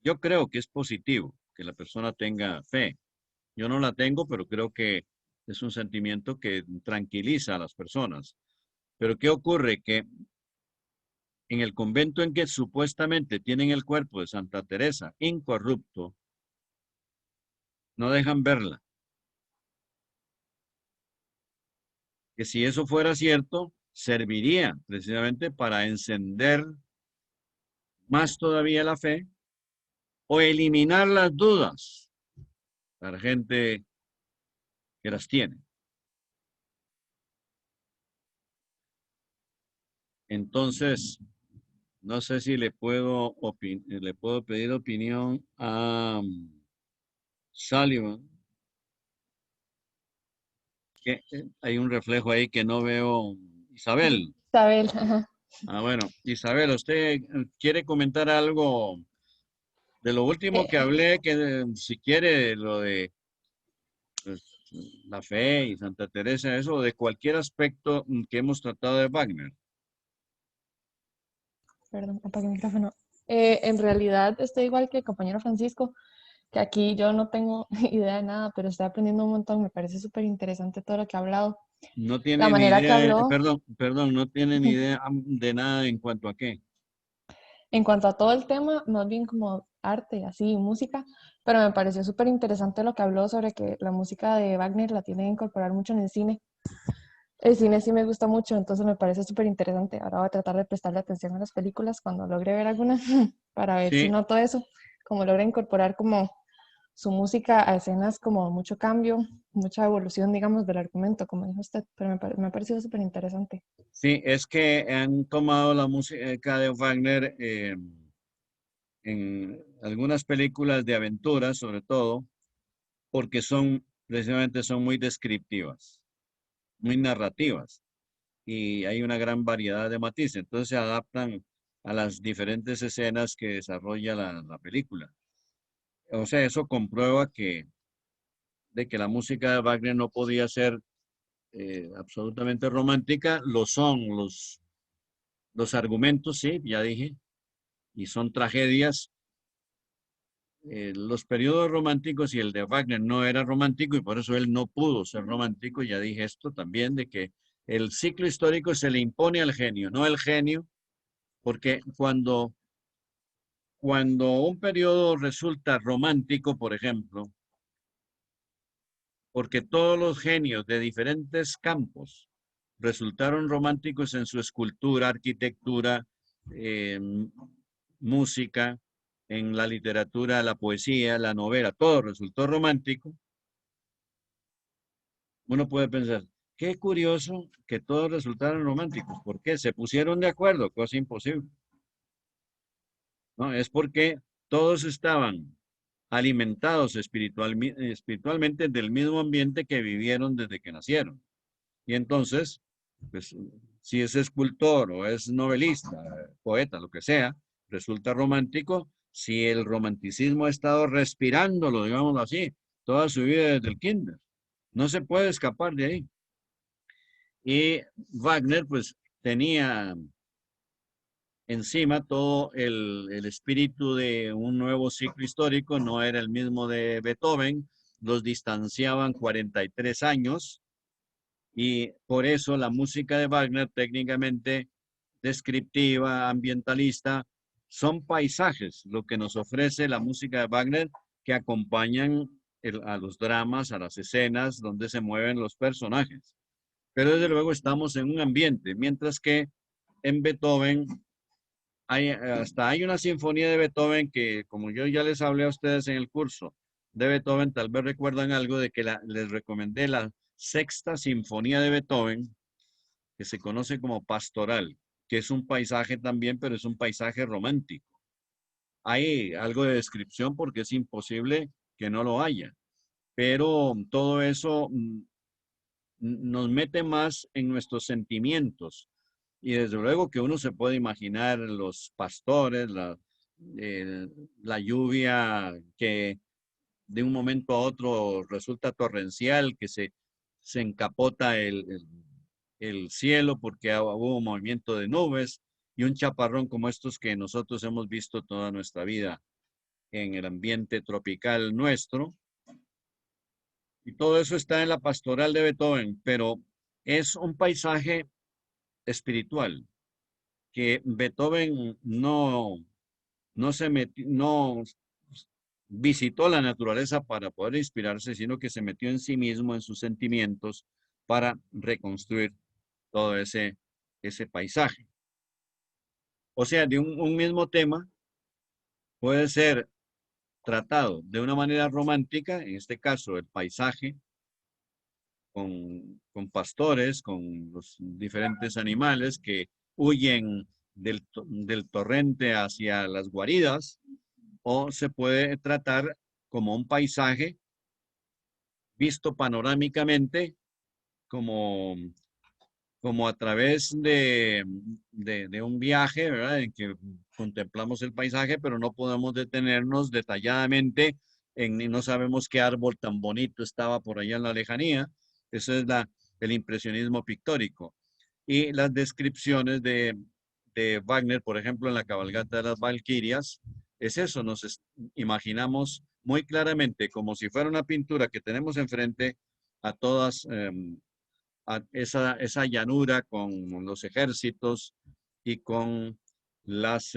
yo creo que es positivo que la persona tenga fe. Yo no la tengo, pero creo que Es un sentimiento que tranquiliza a las personas. Pero ¿qué ocurre? Que en el convento en que supuestamente tienen el cuerpo de Santa Teresa incorrupto, no dejan verla. Que si eso fuera cierto, serviría precisamente para encender más todavía la fe o eliminar las dudas para gente que las tiene. Entonces, no sé si le puedo pedir opinión a Sullivan. Que hay un reflejo ahí que no veo. Isabel. Isabel, ajá. Ah, bueno. Isabel, ¿usted quiere comentar algo de lo último que hablé? Que si quiere, lo de pues, la fe y Santa Teresa, eso, de cualquier aspecto que hemos tratado de Wagner. Perdón, apagué el micrófono. En realidad estoy igual que el compañero Francisco, que aquí yo no tengo idea de nada, pero estoy aprendiendo un montón. Me parece súper interesante todo lo que ha hablado. No La tiene ni manera que idea, habló, perdón, no tiene ni idea de nada en cuanto a qué. en cuanto a todo el tema, más bien como arte, así, música, pero me pareció súper interesante lo que habló sobre que la música de Wagner la tiene que incorporar mucho en el cine. El cine sí me gusta mucho, entonces me parece súper interesante. Ahora voy a tratar de prestarle atención a las películas cuando logre ver alguna para ver si Sí, noto eso, como logra incorporar como su música a escenas como mucho cambio, mucha evolución, digamos, del argumento, como dijo usted, pero me ha parecido súper interesante. sí, es que han tomado la música de Wagner en algunas películas de aventuras, sobre todo, porque precisamente son muy descriptivas, muy narrativas, y hay una gran variedad de matices. Entonces se adaptan a las diferentes escenas que desarrolla la película. O sea, eso comprueba de que la música de Wagner no podía ser absolutamente romántica. Lo son los argumentos, sí, ya dije, y son tragedias. Los periodos románticos y el de Wagner no era romántico y por eso él no pudo ser romántico. Ya dije esto también, de que el ciclo histórico se le impone al genio, no el genio, porque cuando un periodo resulta romántico, por ejemplo, porque todos los genios de diferentes campos resultaron románticos en su escultura, arquitectura, eh, música, en la literatura, la poesía, la novela, todo resultó romántico. Uno puede pensar, qué curioso que todos resultaron románticos. ¿Por qué? Se pusieron de acuerdo, cosa imposible. ¿No? Es porque todos estaban alimentados espiritualmente del mismo ambiente que vivieron desde que nacieron. Y entonces, pues, si es escultor o es novelista, poeta, lo que sea, resulta romántico si el romanticismo ha estado respirándolo, digámoslo así, toda su vida desde el kinder. No se puede escapar de ahí. Y Wagner, pues, tenía encima todo el espíritu de un nuevo ciclo histórico, no era el mismo de Beethoven, los distanciaban 43 años y por eso la música de Wagner técnicamente descriptiva, ambientalista, son paisajes, lo que nos ofrece la música de Wagner que acompañan a los dramas, a las escenas donde se mueven los personajes. Pero desde luego estamos en un ambiente, mientras que en Beethoven hasta hay una sinfonía de Beethoven que, como yo ya les hablé a ustedes en el curso de Beethoven, tal vez recuerdan algo de que les recomendé la sexta sinfonía de Beethoven, que se conoce como Pastoral, que es un paisaje también, pero es un paisaje romántico. Hay algo de descripción porque es imposible que no lo haya, pero todo eso nos mete más en nuestros sentimientos. Y desde luego que uno se puede imaginar los pastores, la lluvia que de un momento a otro resulta torrencial, que se encapota el cielo porque hubo un movimiento de nubes y un chaparrón como estos que nosotros hemos visto toda nuestra vida en el ambiente tropical nuestro. Y todo eso está en la pastoral de Beethoven, pero es un paisaje espiritual que Beethoven no visitó la naturaleza para poder inspirarse, sino que se metió en sí mismo, en sus sentimientos, para reconstruir todo ese paisaje. O sea, de un mismo tema puede ser tratado de una manera romántica, en este caso el paisaje, con pastores, con los diferentes animales que huyen del torrente hacia las guaridas, o se puede tratar como un paisaje visto panorámicamente, como a través de un viaje, ¿verdad? En que contemplamos el paisaje, pero no podemos detenernos detalladamente y no sabemos qué árbol tan bonito estaba por allá en la lejanía. Eso es el impresionismo pictórico. Y las descripciones de Wagner, por ejemplo, en la cabalgata de las Valquirias, es eso, imaginamos muy claramente, como si fuera una pintura que tenemos enfrente, a todas a esa llanura con los ejércitos y con las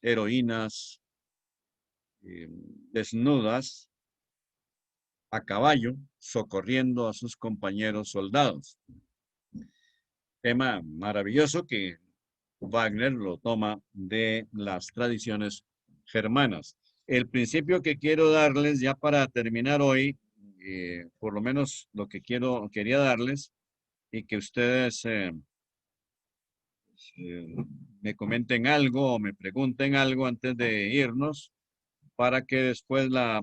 heroínas desnudas a caballo, socorriendo a sus compañeros soldados. Tema maravilloso que Wagner lo toma de las tradiciones germanas. El principio que quiero darles ya para terminar hoy, por lo menos lo que quería darles, y que ustedes me comenten algo o me pregunten algo antes de irnos, para que después la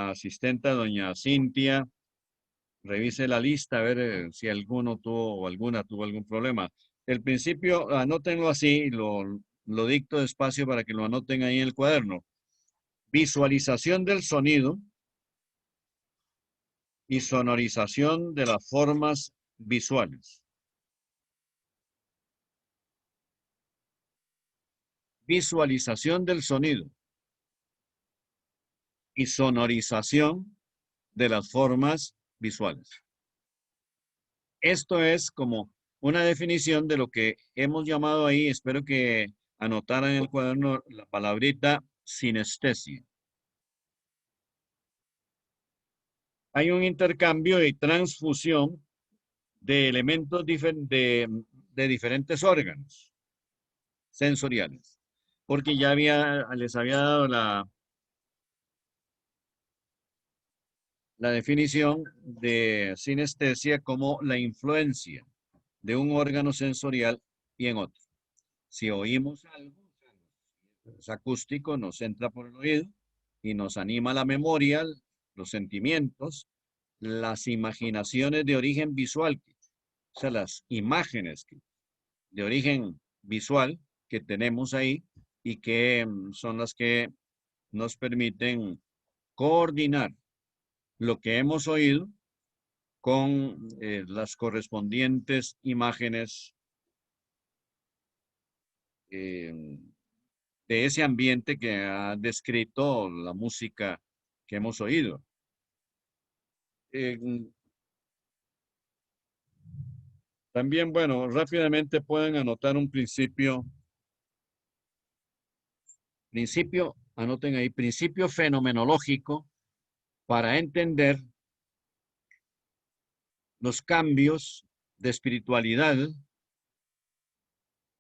asistente, doña Cintia, revise la lista a ver si alguno tuvo o alguna tuvo algún problema. El principio, anótenlo así, lo dicto despacio para que lo anoten ahí en el cuaderno. Visualización del sonido y sonorización de las formas visuales. Visualización del sonido y sonorización de las formas visuales. Esto es como una definición de lo que hemos llamado ahí, espero que anotaran en el cuaderno la palabrita sinestesia. Hay un intercambio y transfusión de elementos de diferentes órganos sensoriales, porque ya les había dado la definición de sinestesia como la influencia de un órgano sensorial y en otro. Si oímos algo, es acústico, nos entra por el oído y nos anima la memoria, los sentimientos, las imaginaciones de origen visual, o sea, las imágenes de origen visual que tenemos ahí y que son las que nos permiten coordinar lo que hemos oído con las correspondientes imágenes de ese ambiente que ha descrito la música que hemos oído. También, bueno, rápidamente pueden anotar un principio, anoten ahí, principio fenomenológico para entender los cambios de espiritualidad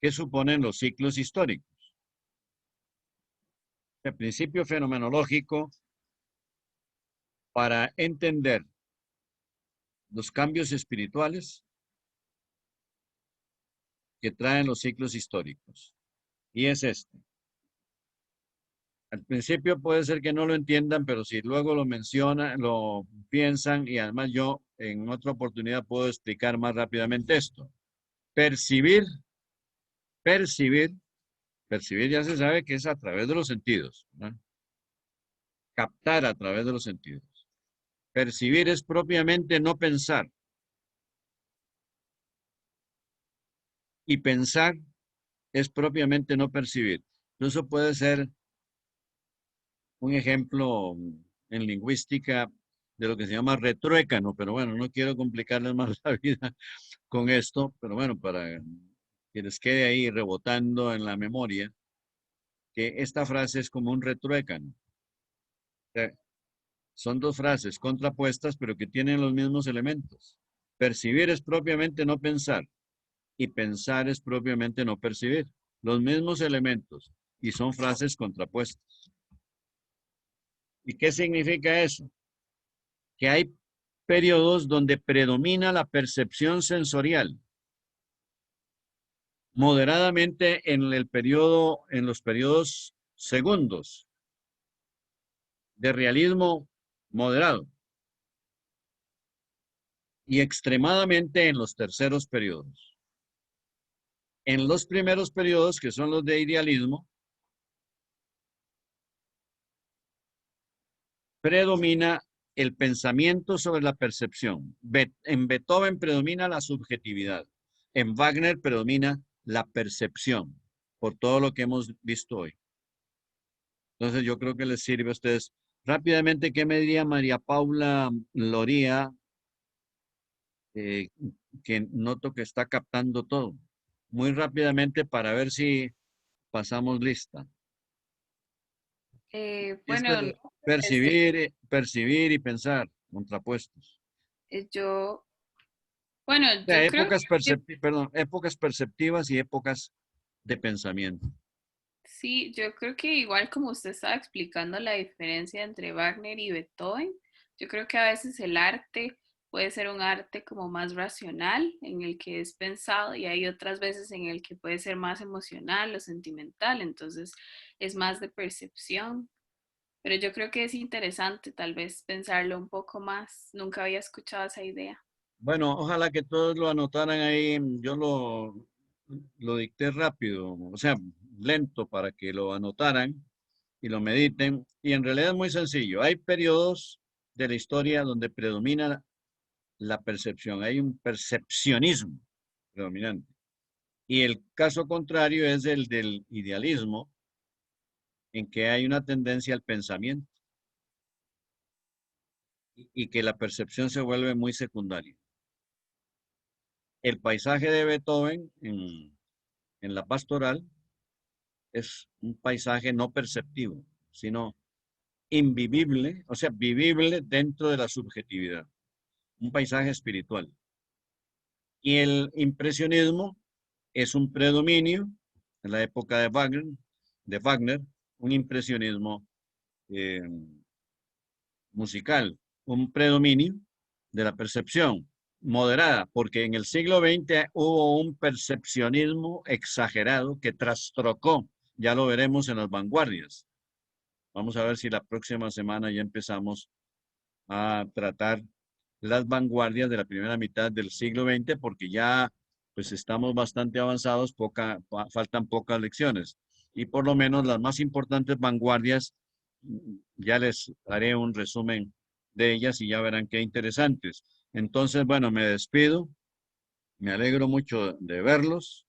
que suponen los ciclos históricos. El principio fenomenológico para entender los cambios espirituales que traen los ciclos históricos. Y es este. Al principio puede ser que no lo entiendan, pero si luego lo mencionan, lo piensan, y además yo en otra oportunidad puedo explicar más rápidamente esto. Percibir ya se sabe que es a través de los sentidos, ¿no? Captar a través de los sentidos. Percibir es propiamente no pensar. Y pensar es propiamente no percibir. Eso puede ser un ejemplo en lingüística de lo que se llama retruécano, pero bueno, no quiero complicarles más la vida con esto, pero bueno, para que les quede ahí rebotando en la memoria, que esta frase es como un retruécano. O sea, son dos frases contrapuestas, pero que tienen los mismos elementos. Percibir es propiamente no pensar y pensar es propiamente no percibir. Los mismos elementos y son frases contrapuestas. ¿Y qué significa eso? Que hay periodos donde predomina la percepción sensorial. Moderadamente en los periodos segundos de realismo moderado y extremadamente en los terceros periodos. En los primeros periodos, que son los de idealismo, predomina el pensamiento sobre la percepción. En Beethoven predomina la subjetividad. En Wagner predomina la percepción, por todo lo que hemos visto hoy. Entonces yo creo que les sirve a ustedes. Rápidamente, ¿qué me diría María Paula Loría? Que noto que está captando todo. Muy rápidamente para ver si pasamos lista. Bueno, Percibir y pensar, contrapuestos. yo, bueno, O sea, yo creo que épocas perceptivas y épocas de pensamiento. sí, yo creo que igual como usted estaba explicando la diferencia entre Wagner y Beethoven, yo creo que a veces el arte puede ser un arte como más racional, en el que es pensado, y hay otras veces en el que puede ser más emocional o sentimental, entonces es más de percepción. Pero yo creo que es interesante tal vez pensarlo un poco más. Nunca había escuchado esa idea. Bueno, ojalá que todos lo anotaran ahí. Yo lo dicté rápido, o sea, lento para que lo anotaran y lo mediten. Y en realidad es muy sencillo. Hay periodos de la historia donde predomina la percepción. Hay un percepcionismo predominante. Y el caso contrario es el del idealismo, en que hay una tendencia al pensamiento y que la percepción se vuelve muy secundaria. El paisaje de Beethoven en la pastoral es un paisaje no perceptivo, sino invivible, o sea, vivible dentro de la subjetividad, un paisaje espiritual. Y el impresionismo es un predominio en la época de Wagner, un impresionismo eh, musical, un predominio de la percepción moderada, porque en el siglo XX hubo un percepcionismo exagerado que trastrocó, ya lo veremos en las vanguardias. Vamos a ver si la próxima semana ya empezamos a tratar las vanguardias de la primera mitad del siglo XX, porque ya pues estamos bastante avanzados, faltan pocas lecciones. Y por lo menos las más importantes vanguardias, ya les haré un resumen de ellas y ya verán qué interesantes. Entonces, bueno, me despido. Me alegro mucho de verlos.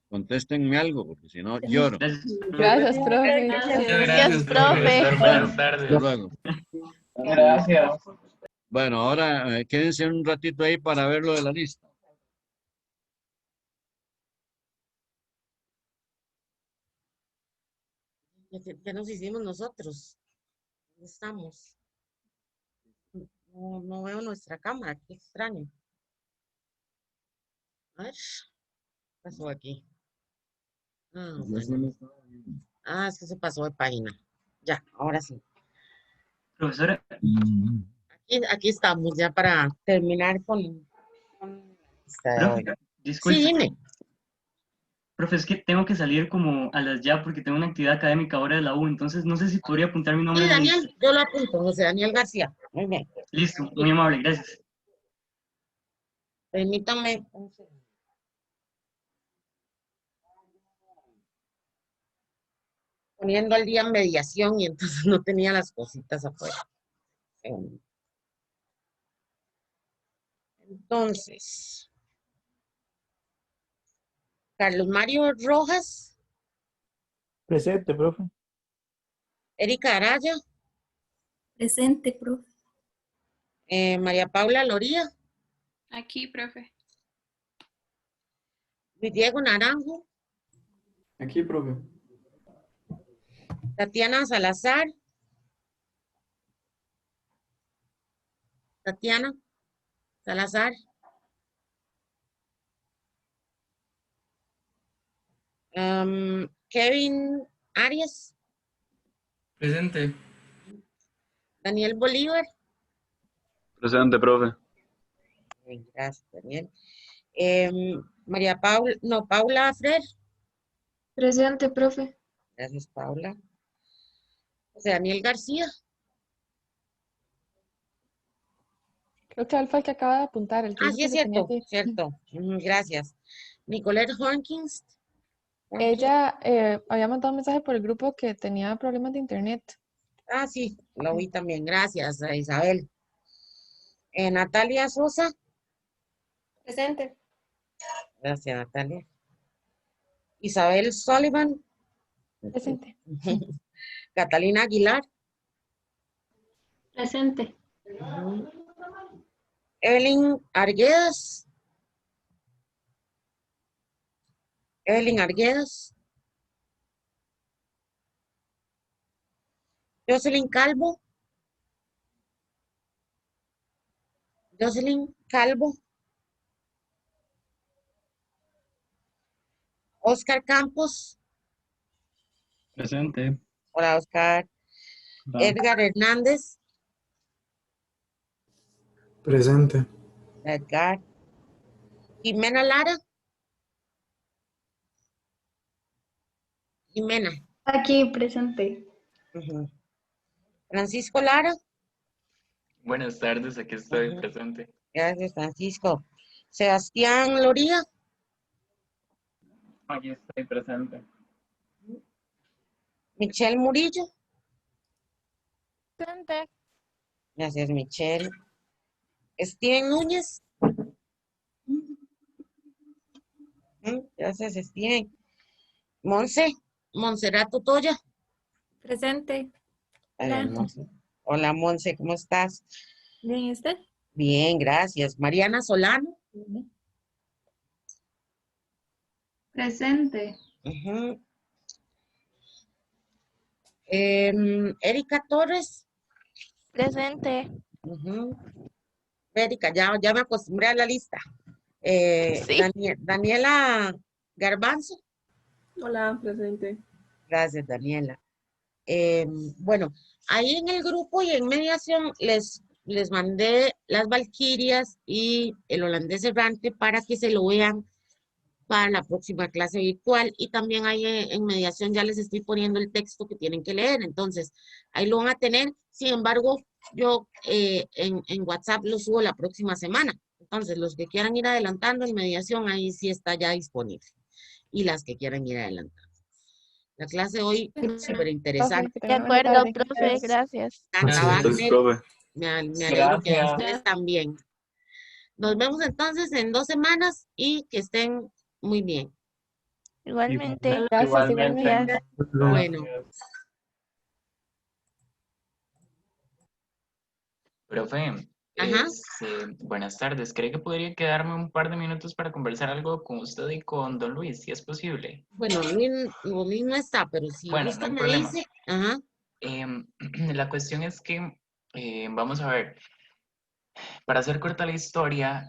Contéstenme algo, porque si no, lloro. Gracias, profe. Gracias, profe. Buenas tardes. Hasta luego. Gracias. Bueno, ahora quédense un ratito ahí para ver lo de la lista. ¿Qué nos hicimos nosotros? ¿Dónde estamos? No veo nuestra cámara, qué extraño. A ver, ¿qué pasó aquí? Bueno. Es que se pasó de página. Ya, ahora sí. Profesora, Aquí estamos ya para terminar con la lista de hoy. profe, Sí, disculpe, dime. profe, es que tengo que salir como a las ya porque tengo una actividad académica ahora de la U, entonces no sé si podría apuntar mi nombre Sí, en la lista. Daniel, yo lo apunto, José Daniel García. Muy bien. Listo, muy amable, gracias. Permítame un segundo. Poniendo al día mediación y entonces no tenía las cositas afuera. Entonces, Carlos Mario Rojas, Presente, profe. Erika Araya, Presente, profe. María Paula Loría, Aquí, profe. Luis Diego Naranjo, Aquí, profe. Tatiana Salazar. Tatiana Salazar. Kevin Arias, Presente. Daniel Bolívar. Presente, profe. Bien, gracias, Daniel. María Paula, no, Paula Frer. Presente, profe. Gracias, Paula. José Daniel García. Creo que él fue el que acaba de apuntar, el que Ah, dijo sí, que es se tenía cierto, que ir. cierto. Gracias. Nicolette Horkins. Ella había mandado un mensaje por el grupo que tenía problemas de internet. Ah, sí, lo vi también. Gracias, a Isabel. Natalia Sosa. Presente. Gracias, Natalia. Isabel Sullivan. Presente. Catalina Aguilar. Presente. Evelyn Arguedas. Evelyn Arguedas. Jocelyn Calvo. Jocelyn Calvo. Oscar Campos. Presente. Hola, Oscar. Edgar Hernández. Presente. Edgar. Jimena Lara. Jimena. Aquí, presente. Francisco Lara. Buenas tardes, aquí estoy Ujú. presente. Gracias, Francisco. Sebastián Loría. Aquí estoy presente. Michelle Murillo. Presente. Gracias, Michelle. Steven Núñez. Gracias, Steven. Monserrato Toya. Presente. Hola, Monse. Hola, Monse, ¿cómo estás? Bien, ¿y usted? Bien, gracias. Mariana Solano. Presente. Ujú. Erika Torres. Presente. Ujú. Erika, ya me acostumbré a la lista. Sí. Daniela Garbanzo. Hola, presente. Gracias, Daniela. Bueno, ahí en el grupo y en mediación les mandé las Valquirias y el holandés errante para que se lo vean para la próxima clase virtual. Y también ahí en mediación ya les estoy poniendo el texto que tienen que leer. Entonces, ahí lo van a tener. Sin embargo, yo en WhatsApp lo subo la próxima semana. Entonces, los que quieran ir adelantando en mediación, ahí sí está ya disponible. Y las que quieran ir adelantando. La clase hoy súper interesante. Profe, que De tenga buena acuerdo, tarde. profe, gracias. Tanta Gracias, Wagner, profe. me alegro que a Gracias. ustedes también. Nos vemos entonces en 2 semanas y que estén muy bien. Igualmente. Gracias, Igualmente. igualmente. Bueno. Profe, Ajá. buenas tardes. ¿Cree que podría quedarme un par de minutos para conversar algo con usted y con don Luis, si es posible? Bueno, Luis no está, pero si Bueno, gusta no hay me problema. dice. Ajá. La cuestión es que, vamos a ver, para hacer corta la historia,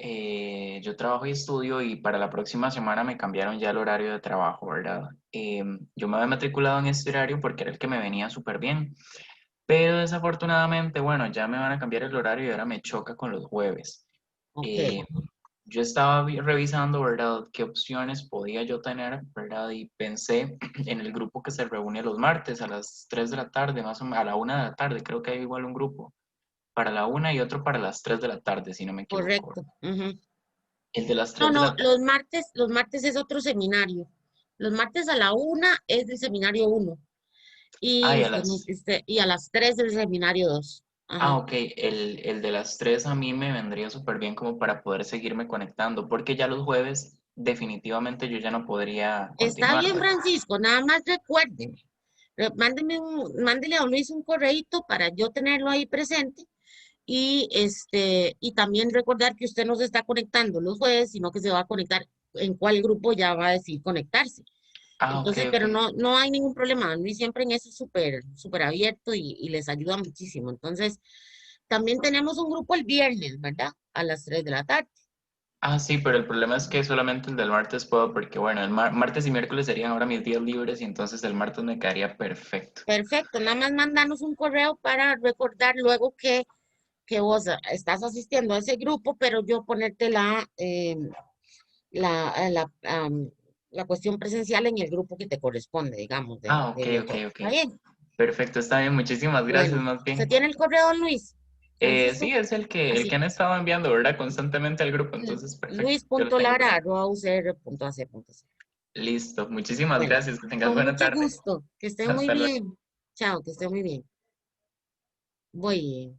yo trabajo y estudio y para la próxima semana me cambiaron ya el horario de trabajo, ¿verdad? Yo me había matriculado en este horario porque era el que me venía súper bien, pero desafortunadamente, bueno, ya me van a cambiar el horario y ahora me choca con los jueves. Ok. Yo estaba revisando, ¿verdad?, qué opciones podía yo tener, ¿verdad? Y pensé en el grupo que se reúne los martes a las 3 de la tarde, más o menos, a la 1 de la tarde, creo que hay igual un grupo para la 1 y otro para las 3 de la tarde, si no me equivoco. Correcto. Ujú. El de las 3 No, de la no, tarde. los martes es otro seminario. Los martes a la 1 es del seminario 1 Ah, y, y a las 3 del seminario 2. Ajá. Ok, el de las 3 a mí me vendría súper bien como para poder seguirme conectando, porque ya los jueves definitivamente yo ya no podría Está continuar, bien, ¿verdad? Francisco, nada más recuérdenme. Mándele a don Luis un correíto para yo tenerlo ahí presente. Y también recordar que usted no se está conectando los jueves, sino que se va a conectar en cuál grupo ya va a decidir conectarse. Ah, ok, Entonces, pero ok. no hay ningún problema. Luis siempre en eso es súper abierto y les ayuda muchísimo. Entonces, también tenemos un grupo el viernes, ¿verdad? A las 3 de la tarde. Ah, sí, pero el problema es que solamente el del martes puedo, porque bueno, el martes y miércoles serían ahora mis días libres y entonces el martes me quedaría perfecto. Perfecto, nada más mandanos un correo para recordar luego que vos estás asistiendo a ese grupo, pero yo ponerte la cuestión presencial en el grupo que te corresponde, digamos, Ah, ok, de ok, nosotros. ok. ¿Está bien? Perfecto, está bien, muchísimas gracias, Bueno, más ¿se bien. tiene el correo, Luis? Sí, Francisco, es el que así. han estado enviando, ¿verdad? Constantemente al grupo, entonces perfecto, yo lo tengo por ahí. luis.lara@ucr.ac.c. Listo, muchísimas Bueno, gracias, que tengas con buena mucho tarde. gusto. Que estén muy Hasta luego. bien. Chao, que estén muy bien. Voy.